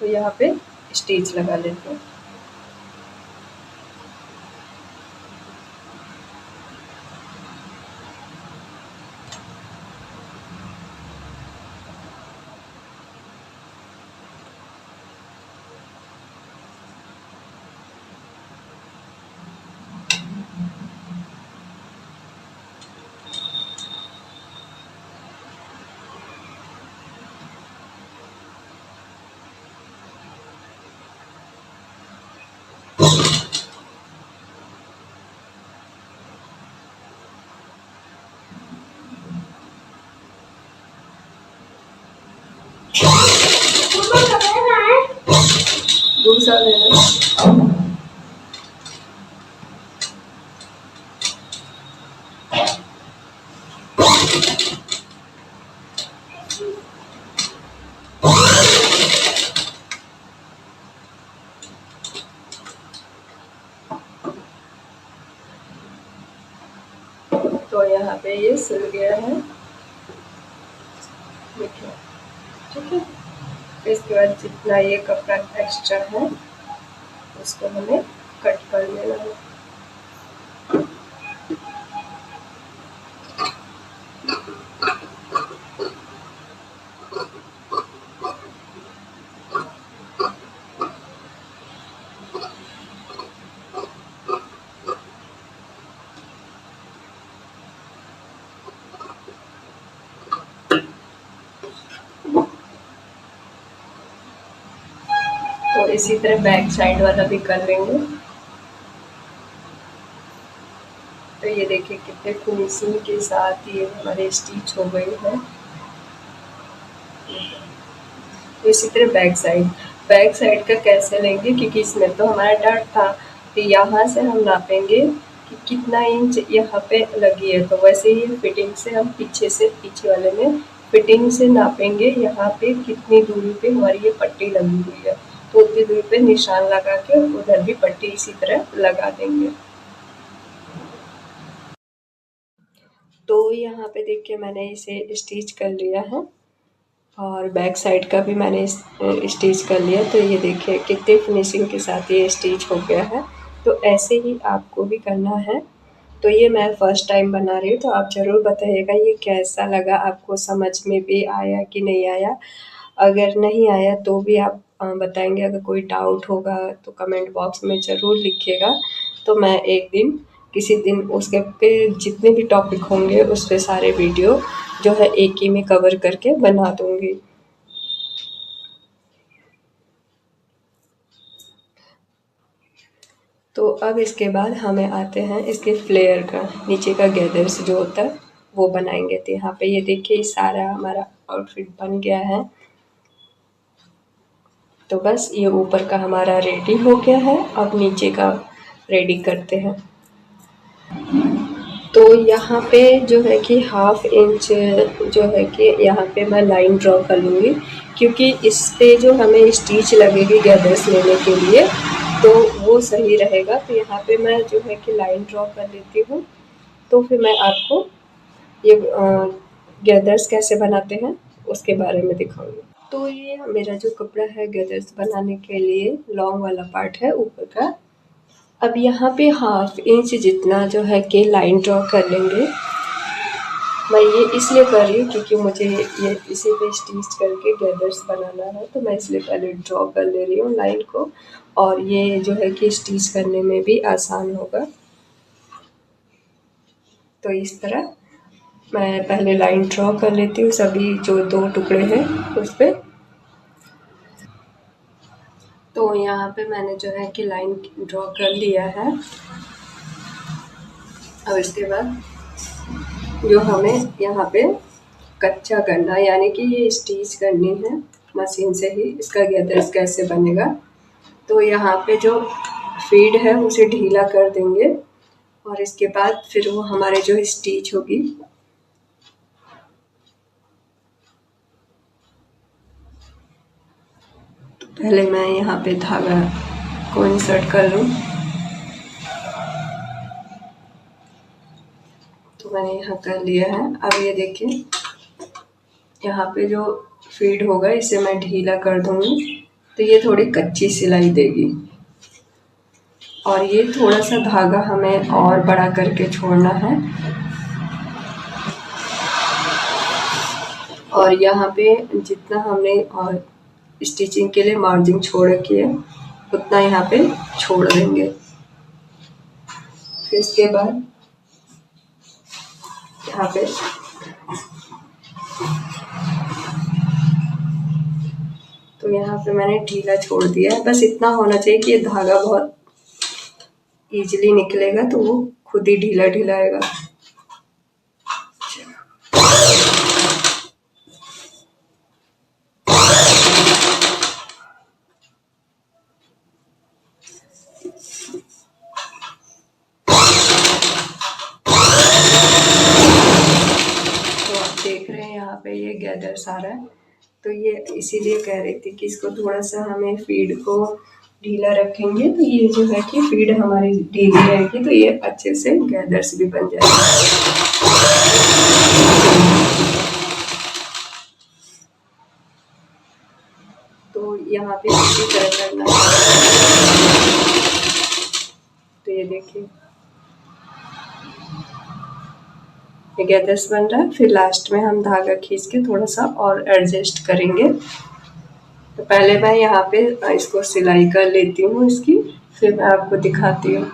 [SPEAKER 1] तो यहाँ पे स्टिच लगा लेते हैं। दूसरा लेना। तो यहाँ पे ये सिल गया है, देखिए, ठीक है। इसके बाद जितना ये कपड़ा एक्स्ट्रा है उसको हमें कट कर लेना है। तो इसी तरह बैक साइड वाला भी कर लेंगे। तो ये देखिए कितने फिनिशिंग के साथ ये हमारे स्टिच हो गए हैं। तो इसी तरह बैक साइड का कैसे लेंगे, क्योंकि इसमें तो हमारा डॉट था, तो यहाँ से हम नापेंगे कि कितना इंच यहाँ पे लगी है। तो वैसे ही फिटिंग से हम पीछे वाले में फिटिंग से नापेंगे यहाँ पे कितनी दूरी पे हमारी ये पट्टी लगी हुई है, तो उतनी दूरी पे निशान लगा के उधर भी पट्टी इसी तरह लगा देंगे। तो यहाँ पे देखिए मैंने इसे स्टिच कर लिया है और बैक साइड का भी मैंने स्टिच कर लिया। तो ये देखिए कितने फिनिशिंग के साथ ये स्टिच हो गया है। तो ऐसे ही आपको भी करना है। तो ये मैं फ़र्स्ट टाइम बना रही हूँ, तो आप ज़रूर बताइएगा ये कैसा लगा, आपको समझ में भी आया कि नहीं आया। अगर नहीं आया तो भी आप बताएंगे, अगर कोई डाउट होगा तो कमेंट बॉक्स में ज़रूर लिखिएगा। तो मैं एक दिन किसी दिन उसके पे जितने भी टॉपिक होंगे उस पे सारे वीडियो जो है एक ही में कवर करके बना दूँगी। तो अब इसके बाद हमें आते हैं इसके फ्लेयर का, नीचे का गैदर्स जो होता है वो बनाएंगे। तो यहाँ पे ये देखिए सारा हमारा आउटफिट बन गया है। तो बस ये ऊपर का हमारा रेडी हो गया है, अब नीचे का रेडी करते हैं। तो यहाँ पे जो है कि 1/2 इंच जो है कि यहाँ पे मैं लाइन ड्रॉ कर लूँगी, क्योंकि इस पे जो हमें स्टिच लगेगी गैदर्स लेने के लिए तो वो सही रहेगा। तो यहाँ पे मैं जो है कि लाइन ड्रॉ कर लेती हूँ। तो फिर मैं आपको ये गैदर्स कैसे बनाते हैं उसके बारे में दिखाऊंगी। तो ये मेरा जो कपड़ा है गैदर्स बनाने के लिए लॉन्ग वाला पार्ट है ऊपर का। अब यहाँ पे 1/2 इंच जितना जो है कि लाइन ड्रॉ कर लेंगे। मैं ये इसलिए कर रही हूँ क्योंकि मुझे ये इसी पे स्टिच करके गैदर्स बनाना है, तो मैं इसलिए पहले ड्रॉ कर ले रही हूँ लाइन को, और ये जो है कि स्टिच करने में भी आसान होगा। तो इस तरह मैं पहले लाइन ड्रॉ कर लेती हूँ सभी जो 2 टुकड़े हैं उस पे। तो यहाँ पे मैंने जो है कि लाइन ड्रॉ कर लिया है। और इसके बाद जो हमें यहाँ पे कच्चा करना, यानी कि ये स्टिच करनी है मशीन से ही, इसका गैदर्स कैसे बनेगा। तो यहाँ पे जो फीड है उसे ढीला कर देंगे और इसके बाद फिर वो हमारे जो स्टिच होगी, तो पहले मैं यहाँ पे धागा को इंसर्ट कर लूँ। तो मैंने यहाँ कर लिया है। अब ये देखिए यहाँ पे जो फीड होगा इसे मैं ढीला कर दूँगी, तो ये थोड़ी कच्ची सिलाई देगी। और ये थोड़ा सा धागा हमें और बड़ा करके छोड़ना है। और यहाँ पे जितना हमने और स्टिचिंग के लिए मार्जिन छोड़ रखी है उतना यहाँ पे छोड़ देंगे। फिर इसके बाद यहाँ पे तो यहाँ पे मैंने ढीला छोड़ दिया है। बस इतना होना चाहिए कि ये धागा बहुत इजीली निकलेगा, तो वो खुद ही ढीला ढीला आएगा। तो आप देख रहे हैं यहाँ पे ये गैदर्स आ रहा है। तो ये इसीलिए कह रही थी कि इसको थोड़ा सा हमें फीड को ढीला रखेंगे, तो ये जो है कि फीड हमारी ढीली रहेगी तो ये अच्छे से गैदर्स भी बन जाएगा। तो यहाँ पे इसी तरह करना है। तो ये देखिए ये गैदर्स बन रहा है। फिर लास्ट में हम धागा खींच के थोड़ा सा और एडजस्ट करेंगे। तो पहले मैं यहाँ पे इसको सिलाई कर लेती हूँ इसकी, फिर मैं आपको दिखाती हूँ।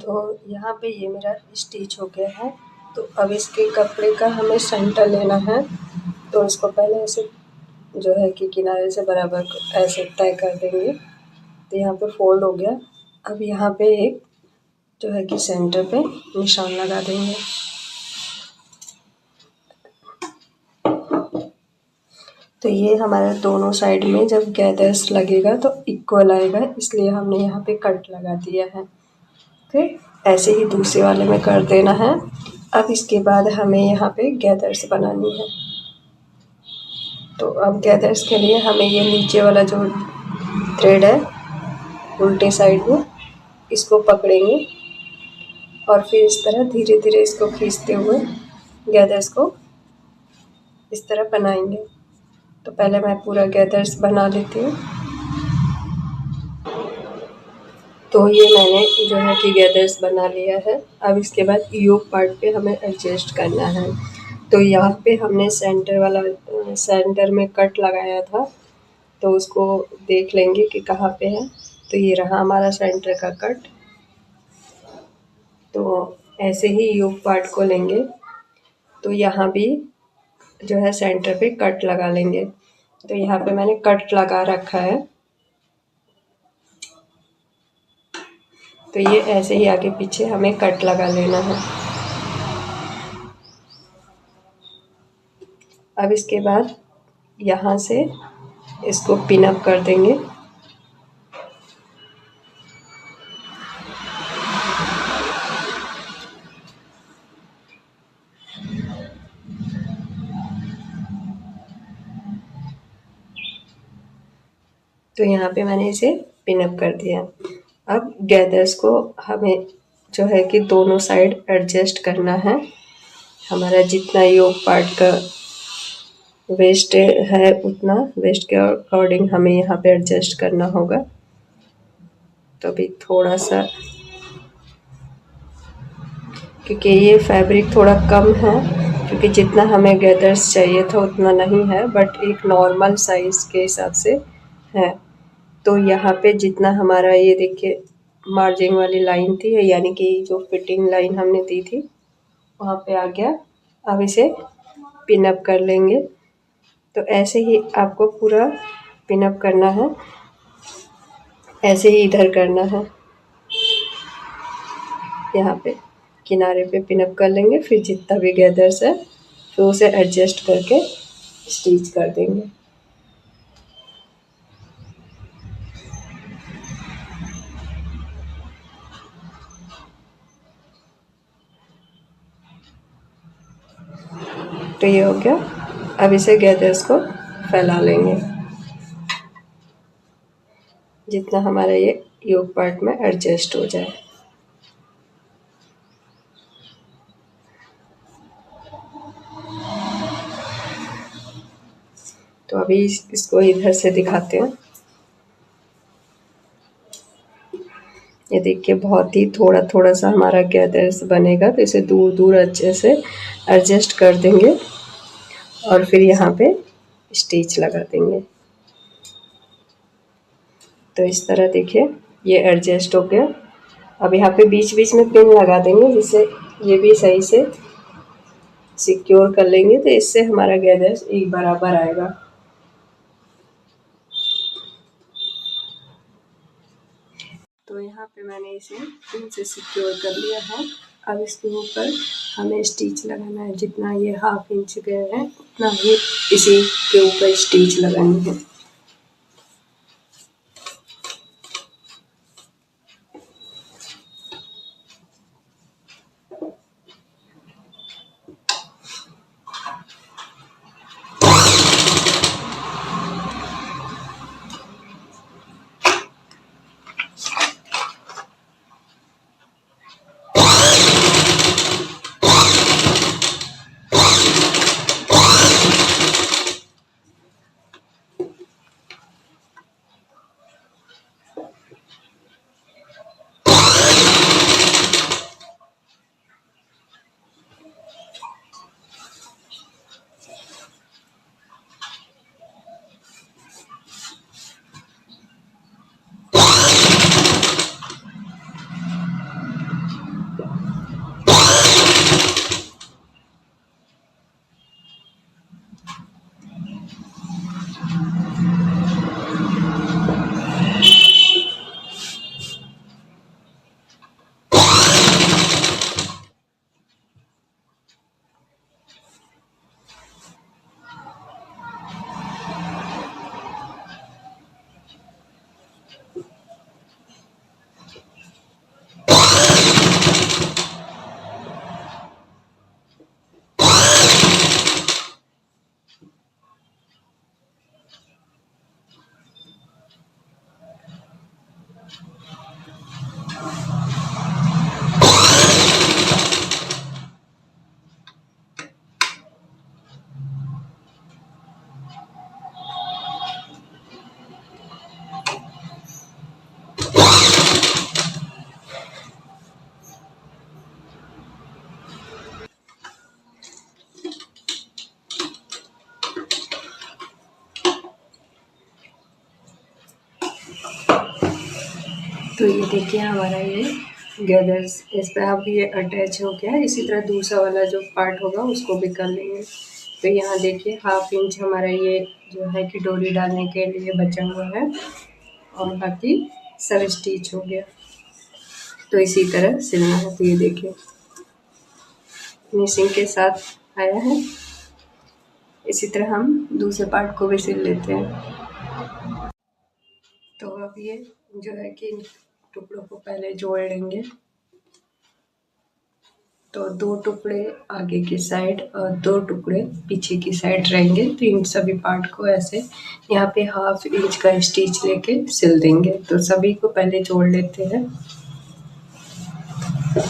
[SPEAKER 1] तो यहाँ पे ये मेरा स्टिच हो गया है। तो अब इसके कपड़े का हमें सेंटर लेना है। तो इसको पहले ऐसे जो है कि किनारे से बराबर ऐसे तय कर देंगे। तो यहाँ पे फोल्ड हो गया। अब यहाँ पे एक जो है कि सेंटर पे निशान लगा देंगे। तो ये हमारे दोनों साइड में जब गैदर्स लगेगा तो इक्वल आएगा, इसलिए हमने यहाँ पे कट लगा दिया है। फिर ऐसे ही दूसरे वाले में कर देना है। अब इसके बाद हमें यहाँ पे गैदर्स बनानी है। तो अब गैदर्स के लिए हमें ये नीचे वाला जो थ्रेड है उल्टे साइड में इसको पकड़ेंगे और फिर इस तरह धीरे धीरे इसको खींचते हुए गैदर्स को इस तरह बनाएंगे। तो पहले मैं पूरा गैदर्स बना लेती हूँ। तो ये मैंने जो है कि गैदर्स बना लिया है। अब इसके बाद योक पार्ट पे हमें एडजस्ट करना है। तो यहाँ पे हमने सेंटर वाला सेंटर में कट लगाया था, तो उसको देख लेंगे कि कहाँ पे है। तो ये रहा हमारा सेंटर का कट। तो ऐसे ही योक पार्ट को लेंगे, तो यहाँ भी जो है सेंटर पे कट लगा लेंगे। तो यहाँ पे मैंने कट लगा रखा है। तो ये ऐसे ही आगे पीछे हमें कट लगा लेना है। अब इसके बाद यहाँ से इसको पिन अप कर देंगे। तो यहाँ पे मैंने इसे पिन अप कर दिया। अब गैदर्स को हमें जो है कि दोनों साइड एडजस्ट करना है। हमारा जितना योक पार्ट का वेस्ट है उतना वेस्ट के अकॉर्डिंग हमें यहाँ पे एडजस्ट करना होगा। तो अभी थोड़ा सा, क्योंकि ये फैब्रिक थोड़ा कम है, क्योंकि जितना हमें गैदर्स चाहिए था उतना नहीं है, बट एक नॉर्मल साइज़ के हिसाब से है। तो यहाँ पे जितना हमारा ये देखिए मार्जिन वाली लाइन थी, यानी कि जो फिटिंग लाइन हमने दी थी वहाँ पे आ गया। अब इसे पिन अप कर लेंगे। तो ऐसे ही आपको पूरा पिन अप करना है, ऐसे ही इधर करना है। यहाँ पे किनारे पे पिन अप कर लेंगे, फिर जितना भी गैदर्स है फिर उसे एडजस्ट करके स्टिच कर देंगे। तो ये हो गया। अब इसे गैदर्स को फैला लेंगे जितना हमारा ये योक पार्ट में एडजस्ट हो जाए। तो अभी इसको इधर से दिखाते हैं। ये देखिए बहुत ही थोड़ा थोड़ा सा हमारा गैदर्स बनेगा, तो इसे दूर दूर अच्छे से एडजस्ट कर देंगे और फिर यहाँ पे स्टिच लगा देंगे। तो इस तरह देखिए ये एडजस्ट हो गया। अब यहाँ पे बीच बीच में पिन लगा देंगे, जिससे ये भी सही से सिक्योर कर लेंगे, तो इससे हमारा गैदर्स एक बराबर आएगा। तो यहाँ पे मैंने इसे पिन से सिक्योर कर लिया है। अब इसके ऊपर हमें स्टिच लगाना है। जितना ये 1/2 इंच गया है उतना ही इसी के ऊपर स्टिच लगानी है। तो ये देखिए हमारा ये गैदर्स इस पर अब ये अटैच हो गया। इसी तरह दूसरा वाला जो पार्ट होगा उसको भी कर लेंगे। तो यहाँ देखिए 1/2 इंच हमारा ये जो है कि डोरी डालने के लिए बचा हुआ है और बाकी सब स्टिच हो गया। तो इसी तरह सिलना है। तो ये देखिए फिनिशिंग के साथ आया है। इसी तरह हम दूसरे पार्ट को भी सिल लेते हैं। तो अब ये जो है कि टुकड़ों को पहले जोड़ लेंगे। तो 2 टुकड़े आगे की साइड और 2 टुकड़े पीछे की साइड रहेंगे। तो इन सभी पार्ट को ऐसे यहाँ पे 1/2 इंच का स्टिच लेके सिल देंगे। तो सभी को पहले जोड़ लेते हैं। तो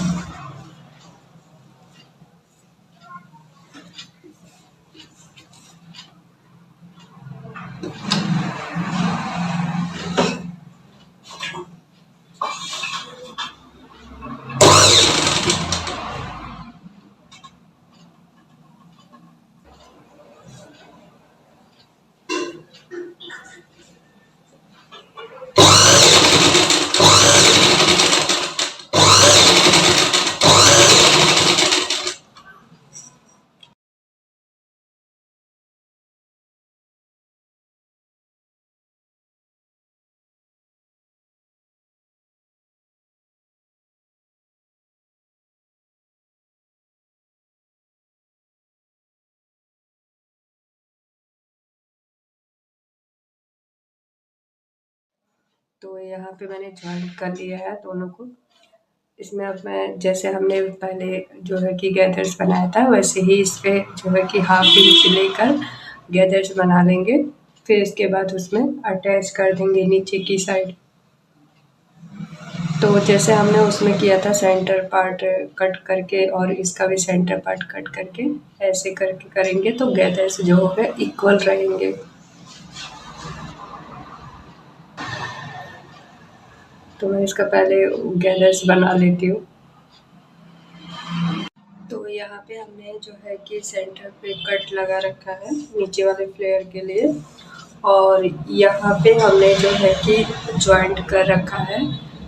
[SPEAKER 1] यहाँ पे मैंने जॉइंट कर लिया है दोनों को। इसमें अब मैं जैसे हमने पहले जो है कि गैदर्स बनाया था वैसे ही इस पे जो है कि हाफ इंच लेकर गैदर्स बना लेंगे। फिर इसके बाद उसमें अटैच कर देंगे नीचे की साइड। तो जैसे हमने उसमें किया था सेंटर पार्ट कट करके और इसका भी सेंटर पार्ट कट करके ऐसे करके करेंगे तो गैदर्स जो हो गए इक्वल रहेंगे। तो मैं इसका पहले गैदर्स बना लेती हूँ। तो यहाँ पे हमने जो है कि सेंटर पे कट लगा रखा है नीचे वाले फ्लेयर के लिए, और यहाँ पे हमने जो है कि जॉइंट कर रखा है।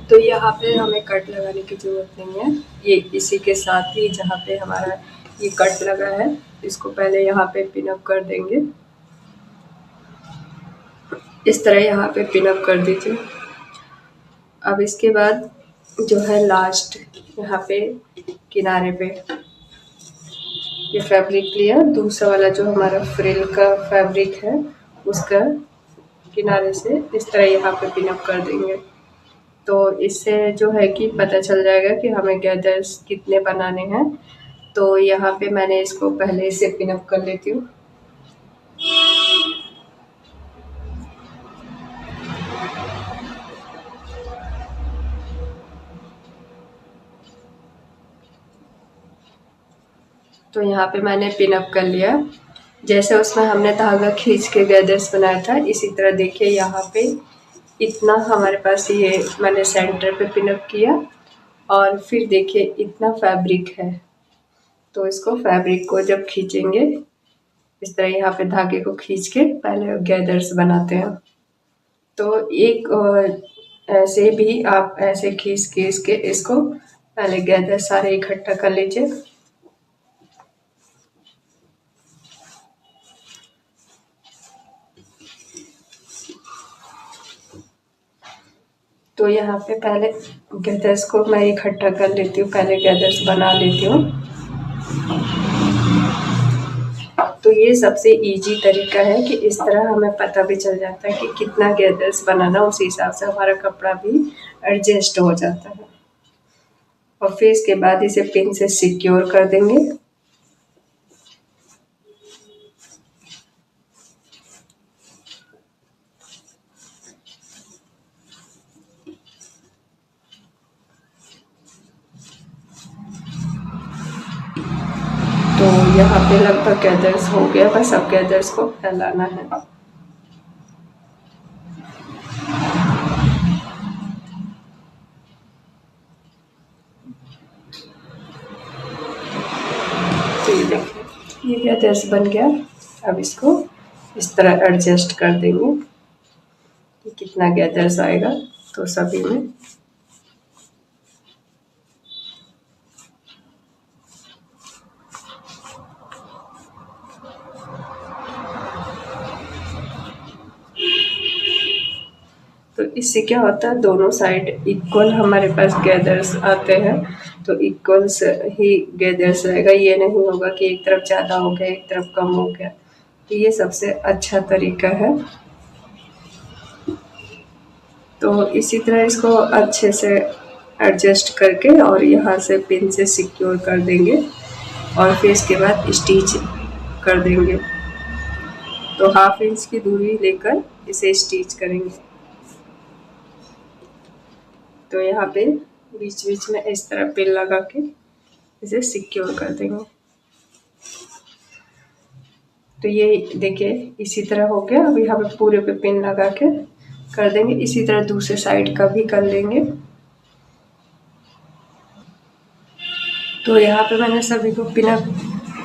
[SPEAKER 1] तो यहाँ पे हमें कट लगाने की ज़रूरत नहीं है, ये इसी के साथ ही जहाँ पे हमारा ये कट लगा है इसको पहले यहाँ पे पिन अप कर देंगे। इस तरह यहाँ पे पिन अप कर दीजिए। अब इसके बाद जो है लास्ट यहाँ पे किनारे पे ये फैब्रिक लिया, दूसरा वाला जो हमारा फ्रिल का फैब्रिक है उसका किनारे से इस तरह यहाँ पे पिन अप कर देंगे। तो इससे जो है कि पता चल जाएगा कि हमें गैदर्स कितने बनाने हैं। तो यहाँ पे मैंने इसको पहले से पिन अप कर लेती हूँ। तो यहाँ पे मैंने पिन अप कर लिया। जैसे उसमें हमने धागा खींच के गैदर्स बनाया था इसी तरह देखिए यहाँ पे इतना हमारे पास ये मैंने सेंटर पे पिन अप किया और फिर देखिए इतना फैब्रिक है। तो इसको फैब्रिक को जब खींचेंगे इस तरह यहाँ पे धागे को खींच के पहले गैदर्स बनाते हैं। तो एक ऐसे भी आप ऐसे खींच खींच के इसको पहले गैदर सारे इकट्ठा कर लीजिए। तो यहाँ पे पहले गैदर्स को मैं इकट्ठा कर लेती हूँ, पहले गैदर्स बना लेती हूँ। तो ये सबसे इजी तरीका है कि इस तरह हमें पता भी चल जाता है कि कितना गैदर्स बनाना, उस हिसाब से हमारा कपड़ा भी एडजस्ट हो जाता है। और फिर इसके बाद इसे पिन से सिक्योर कर देंगे। तो यहाँ पे लगभग गैदर्स हो गया, बस अब गैदर्स को फैलाना है। तो ये देखिए ये गैदर्स बन गया। अब इसको इस तरह एडजस्ट कर देंगे कि कितना गैदर्स आएगा तो सभी में। तो इससे क्या होता है दोनों साइड इक्वल हमारे पास गैदर्स आते हैं। तो इक्वल ही गैदर्स रहेगा, ये नहीं होगा कि एक तरफ ज़्यादा हो गया एक तरफ कम हो गया। तो ये सबसे अच्छा तरीका है। तो इसी तरह इसको अच्छे से एडजस्ट करके और यहाँ से पिन से सिक्योर कर देंगे और फिर इसके बाद स्टिच कर देंगे। तो हाफ इंच की दूरी लेकर इसे स्टिच करेंगे। तो यहाँ पे बीच बीच में इस तरह पिन लगा के इसे सिक्योर कर देंगे। तो ये देखिए इसी तरह हो गया। अब यहाँ पे पूरे पे पिन लगा के कर देंगे। इसी तरह दूसरे साइड का भी कर लेंगे। तो यहाँ पे मैंने सभी को पिन अप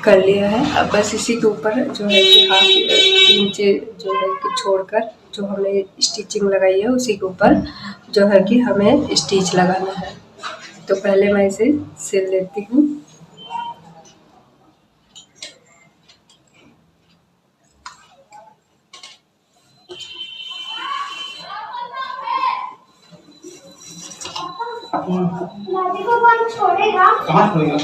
[SPEAKER 1] कर लिया है। अब बस इसी के ऊपर जो है कि हाफ इंच जो है कि छोड़कर जो हमने स्टिचिंग लगाई है उसी के ऊपर जो है कि हमें स्टिच लगाना है। तो पहले मैं इसे सिल लेती हूँ। कहाँ छोड़ेगा?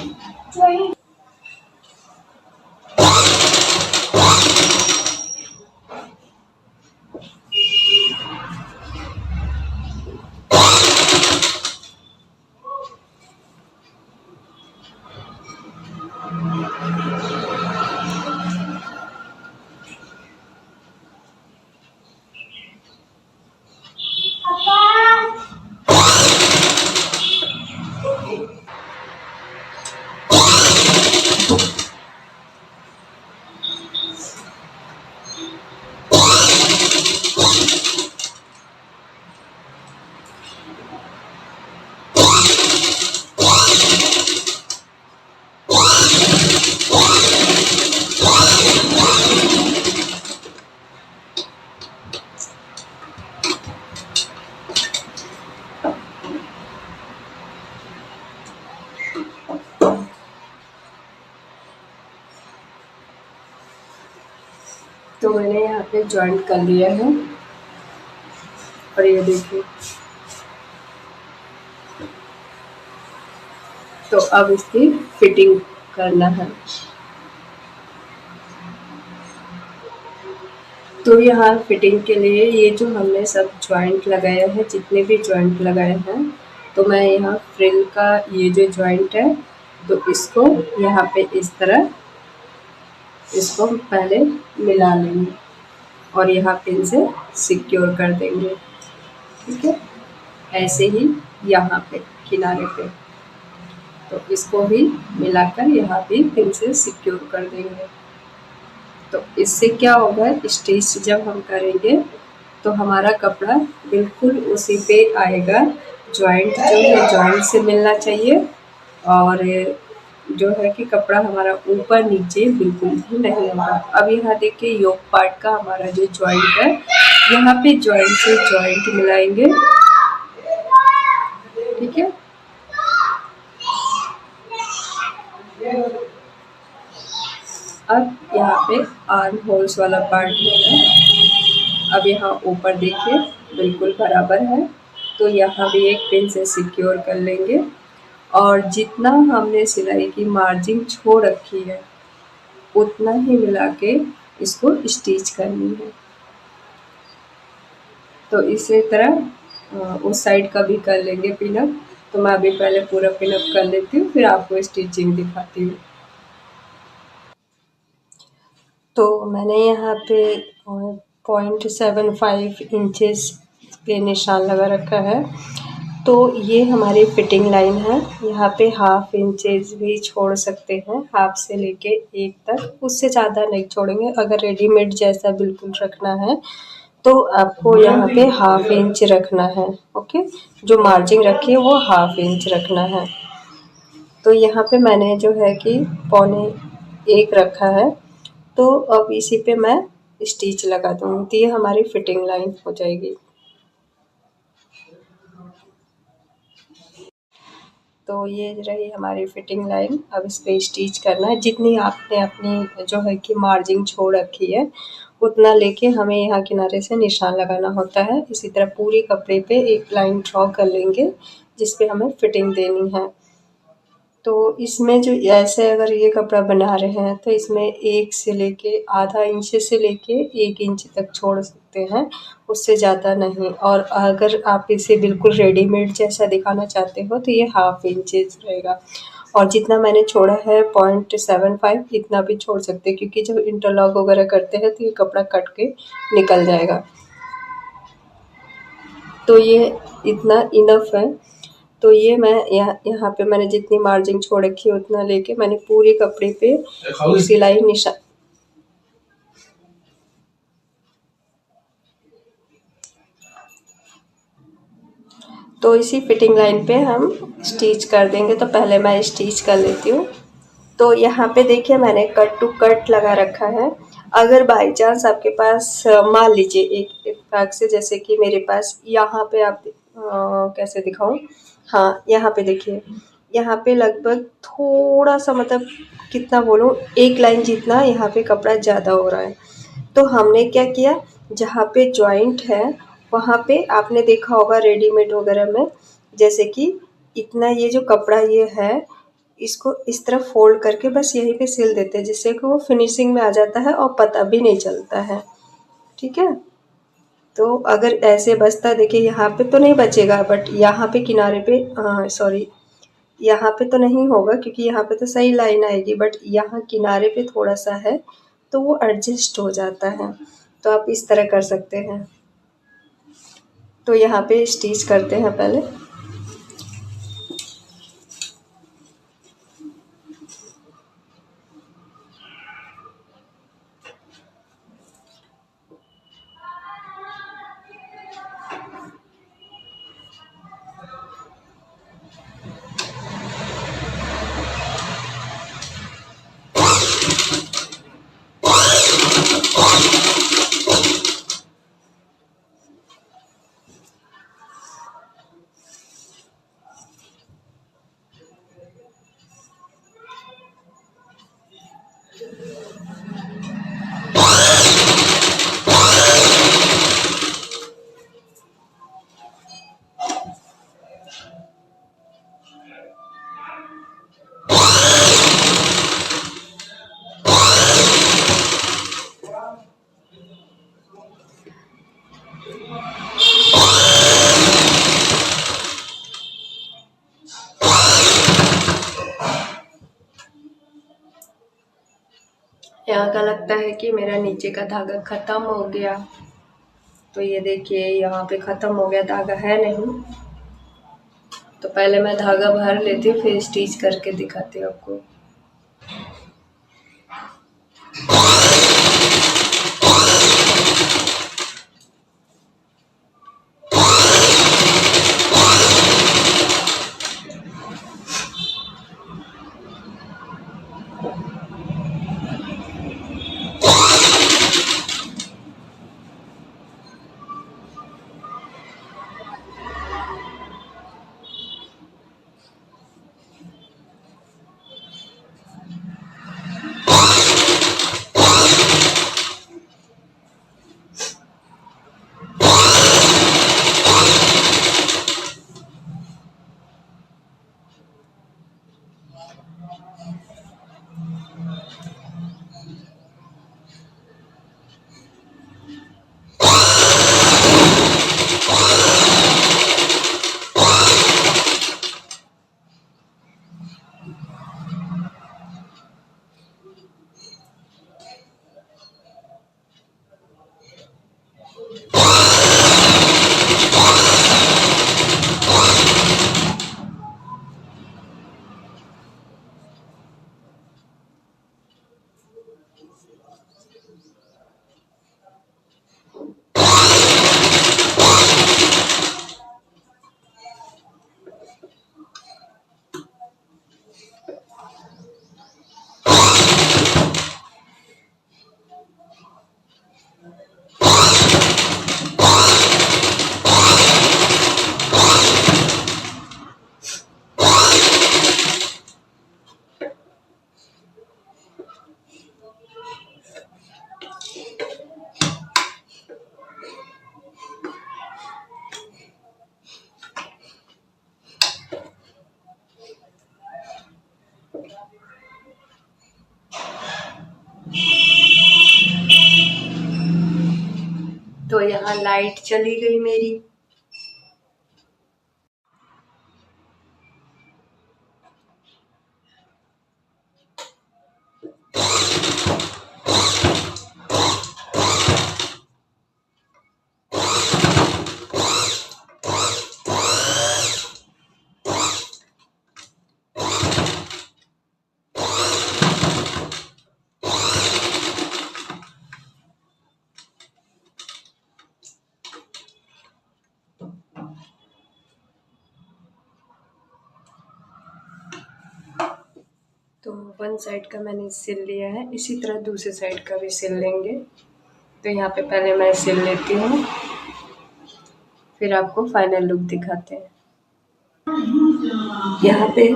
[SPEAKER 1] तो मैंने यहाँ पे जॉइंट कर लिया है और ये देखिए। तो अब इसकी फिटिंग करना है। तो यहाँ फिटिंग के लिए ये जो हमने सब जॉइंट लगाया है, जितने भी जॉइंट लगाए हैं, तो मैं यहाँ फ्रिल का ये जो जॉइंट है तो इसको यहाँ पे इस तरह इसको पहले मिला लेंगे और यहाँ पिन से सिक्योर कर देंगे। ठीक है, ऐसे ही यहाँ पे किनारे पे तो इसको भी मिलाकर यहाँ भी पिन से सिक्योर कर देंगे। तो इससे क्या होगा, स्टिच जब हम करेंगे तो हमारा कपड़ा बिल्कुल उसी पे आएगा। जॉइंट जो है जॉइंट से मिलना चाहिए और जो है कि कपड़ा हमारा ऊपर नीचे बिल्कुल भी नहीं होगा। अब यहाँ देखिए योक पार्ट का हमारा जो जॉइंट है, यहाँ पे जॉइंट से जॉइंट मिलाएंगे। ठीक है, अब यहाँ पे आर्म होल्स वाला पार्ट है। अब यहाँ ऊपर देखिए बिल्कुल बराबर है, तो यहाँ भी एक पिन से सिक्योर कर लेंगे और जितना हमने सिलाई की मार्जिन छोड़ रखी है उतना ही मिला के इसको स्टिच करनी है। तो इसी तरह उस साइड का भी कर लेंगे पिनअप। तो मैं अभी पहले पूरा पिनअप कर लेती हूँ, फिर आपको स्टिचिंग दिखाती हूँ। तो मैंने यहाँ पे 0.75 इंचेस पे निशान लगा रखा है। तो ये हमारी फिटिंग लाइन है। यहाँ पे हाफ इंचेस भी छोड़ सकते हैं, हाफ से लेके 1 तक, उससे ज़्यादा नहीं छोड़ेंगे। अगर रेडीमेड जैसा बिल्कुल रखना है तो आपको यहाँ पे हाफ इंच रखना है। ओके, जो मार्जिन रखी है वो हाफ इंच रखना है। तो यहाँ पे मैंने जो है कि 0.25 रखा है। तो अब इसी पे मैं स्टिच लगा दूँगी, तो ये हमारी फिटिंग लाइन हो जाएगी। तो ये रही हमारी फिटिंग लाइन। अब इस पे स्टिच करना है। जितनी आपने अपनी जो है कि मार्जिन छोड़ रखी है उतना लेके हमें यहाँ किनारे से निशान लगाना होता है। इसी तरह पूरे कपड़े पे एक लाइन ड्रॉ कर लेंगे जिस पे हमें फिटिंग देनी है। तो इसमें जो ऐसे अगर ये कपड़ा बना रहे हैं तो इसमें 1 से लेके आधा इंच से लेके 1 इंच तक छोड़ सकते हैं, उससे ज़्यादा नहीं। और अगर आप इसे बिल्कुल रेडीमेड जैसा दिखाना चाहते हो तो ये हाफ इंचेस रहेगा। और जितना मैंने छोड़ा है 0.75 इतना भी छोड़ सकते हैं, क्योंकि जब इंटरलॉक वगैरह करते हैं तो ये कपड़ा कट के निकल जाएगा। तो ये इतना इनफ है। तो ये मैं यहाँ पे मैंने जितनी मार्जिन छोड़ रखी है उतना लेके मैंने पूरे कपड़े पे सिलाई निशान। तो इसी फिटिंग लाइन पे हम स्टिच कर देंगे। तो पहले मैं स्टिच कर लेती हूँ। तो यहाँ पे देखिए मैंने कट टू कट लगा रखा है। अगर बाई चांस आपके पास मान लीजिए एक इत्तेफाक से, जैसे कि मेरे पास यहाँ पे आप कैसे दिखाऊं, हाँ यहाँ पे देखिए, यहाँ पे लगभग थोड़ा सा मतलब कितना बोलूँ, एक लाइन जितना यहाँ पे कपड़ा ज़्यादा हो रहा है। तो हमने क्या किया, जहाँ पे जॉइंट है वहाँ पे आपने देखा होगा रेडीमेड वगैरह में, जैसे कि इतना ये जो कपड़ा ये है इसको इस तरह फोल्ड करके बस यहीं पे सिल देते हैं, जिससे कि वो फिनिशिंग में आ जाता है और पता भी नहीं चलता है। ठीक है। तो अगर ऐसे बचता, देखिए यहाँ पे तो नहीं बचेगा, बट यहाँ पे किनारे पे, हाँ सॉरी, यहाँ पे तो नहीं होगा क्योंकि यहाँ पे तो सही लाइन आएगी, बट यहाँ किनारे पे थोड़ा सा है तो वो एडजस्ट हो जाता है। तो आप इस तरह कर सकते हैं। तो यहाँ पे स्टिच करते हैं पहले। यहाँ का लगता है कि मेरा नीचे का धागा ख़त्म हो गया। तो ये देखिए यहाँ पे ख़त्म हो गया, धागा है नहीं। तो पहले मैं धागा भर लेती हूँ फिर स्टिच करके दिखाती हूँ आपको। तो यहाँ लाइट चली गई मेरी। वन साइड का मैंने सिल लिया है, इसी तरह दूसरी साइड का भी सिल लेंगे। तो यहाँ पे पहले मैं सिल लेती हूँ, फिर आपको फाइनल लुक दिखाते हैं। यहाँ पे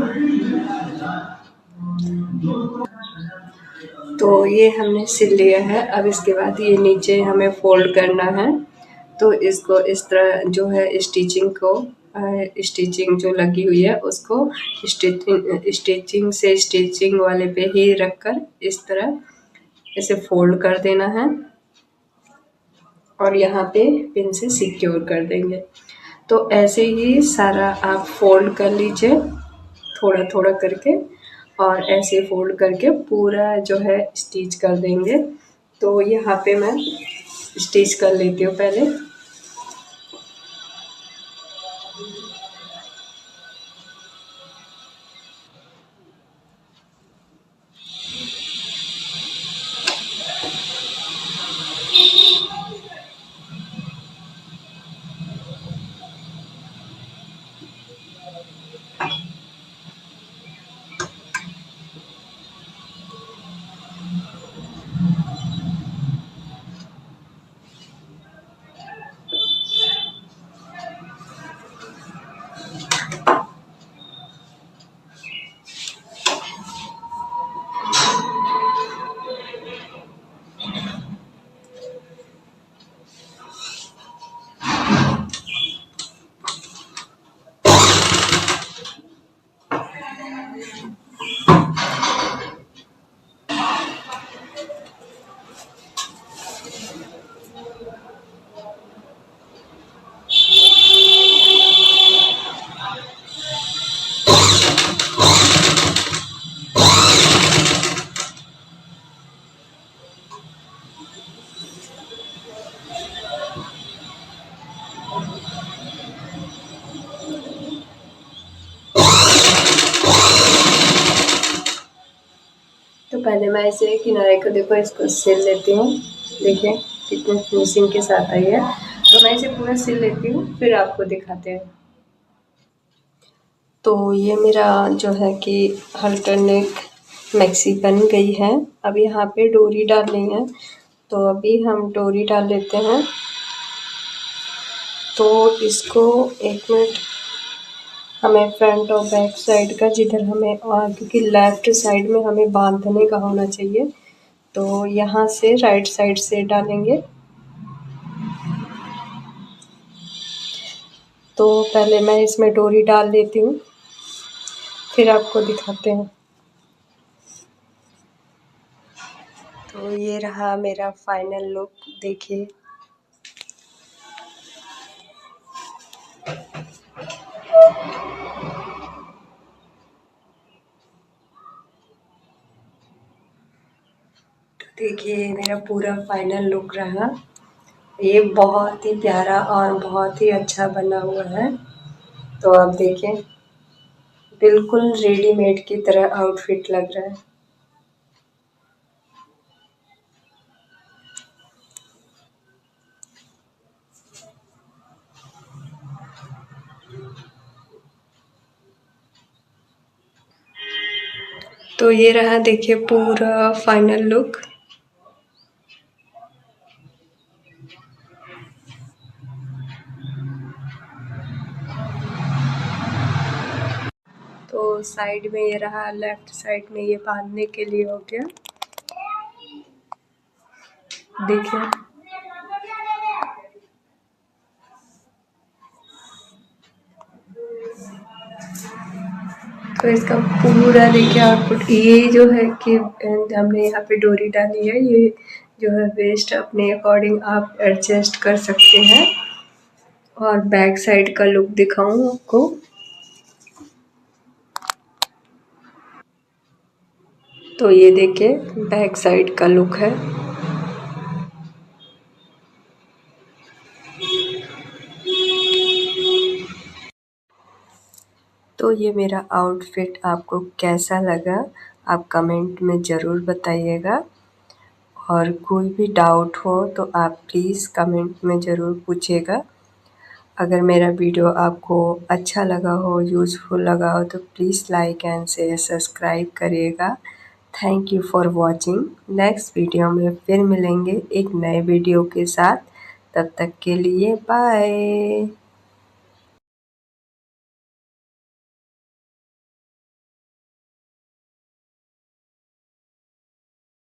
[SPEAKER 1] तो ये हमने सिल लिया है। अब इसके बाद ये नीचे हमें फोल्ड करना है। तो इसको इस तरह जो है स्टिचिंग जो लगी हुई है उसको स्टिचिंग वाले पे ही रखकर इस तरह इसे फोल्ड कर देना है और यहाँ पे पिन से सिक्योर कर देंगे। तो ऐसे ही सारा आप फोल्ड कर लीजिए थोड़ा थोड़ा करके, और ऐसे फोल्ड करके पूरा जो है स्टिच कर देंगे। तो यहाँ पे मैं स्टिच कर लेती हूँ पहले। तो पहले मैं इसे किनारे को देखो इसको सिल लेती हूँ। देखिए कितनी फिनिशिंग के साथ आई है। तो मैं इसे पूरा सिल लेती हूँ, फिर आपको दिखाते हैं। तो ये मेरा जो है कि हल्टर नेक मैक्सी बन गई है। अब यहाँ पे डोरी डालनी है, तो अभी हम डोरी डाल लेते हैं। तो इसको 1 मिनट हमें फ्रंट और बैक साइड का जिधर हमें, और क्योंकि लेफ़्ट साइड में हमें बांधने का होना चाहिए, तो यहाँ से राइट साइड से डालेंगे। तो पहले मैं इसमें डोरी डाल देती हूँ, फिर आपको दिखाते हैं। तो ये रहा मेरा फाइनल लुक, देखिए। देखिए मेरा पूरा फाइनल लुक रहा। ये बहुत ही प्यारा और बहुत ही अच्छा बना हुआ है। तो आप देखें, बिल्कुल रेडीमेड की तरह आउटफिट लग रहा है। तो ये रहा, देखिए पूरा फाइनल लुक। तो साइड में ये रहा, लेफ्ट साइड में ये बांधने के लिए हो गया। देखिए तो इसका पूरा देखिए आउटपुट। ये जो है कि हमने यहाँ पे डोरी डाली है, ये जो है वेस्ट अपने अकॉर्डिंग आप एडजस्ट कर सकते हैं। और बैक साइड का लुक दिखाऊं आपको। तो ये देखिए बैक साइड का लुक है। तो ये मेरा आउटफिट आपको कैसा लगा, आप कमेंट में ज़रूर बताइएगा। और कोई भी डाउट हो तो आप प्लीज़ कमेंट में ज़रूर पूछिएगा। अगर मेरा वीडियो आपको अच्छा लगा हो, यूज़फुल लगा हो, तो please like and share subscribe करिएगा। Thank you for watching. Next video में फिर मिलेंगे एक नए वीडियो के साथ। तब तक के लिए बाय।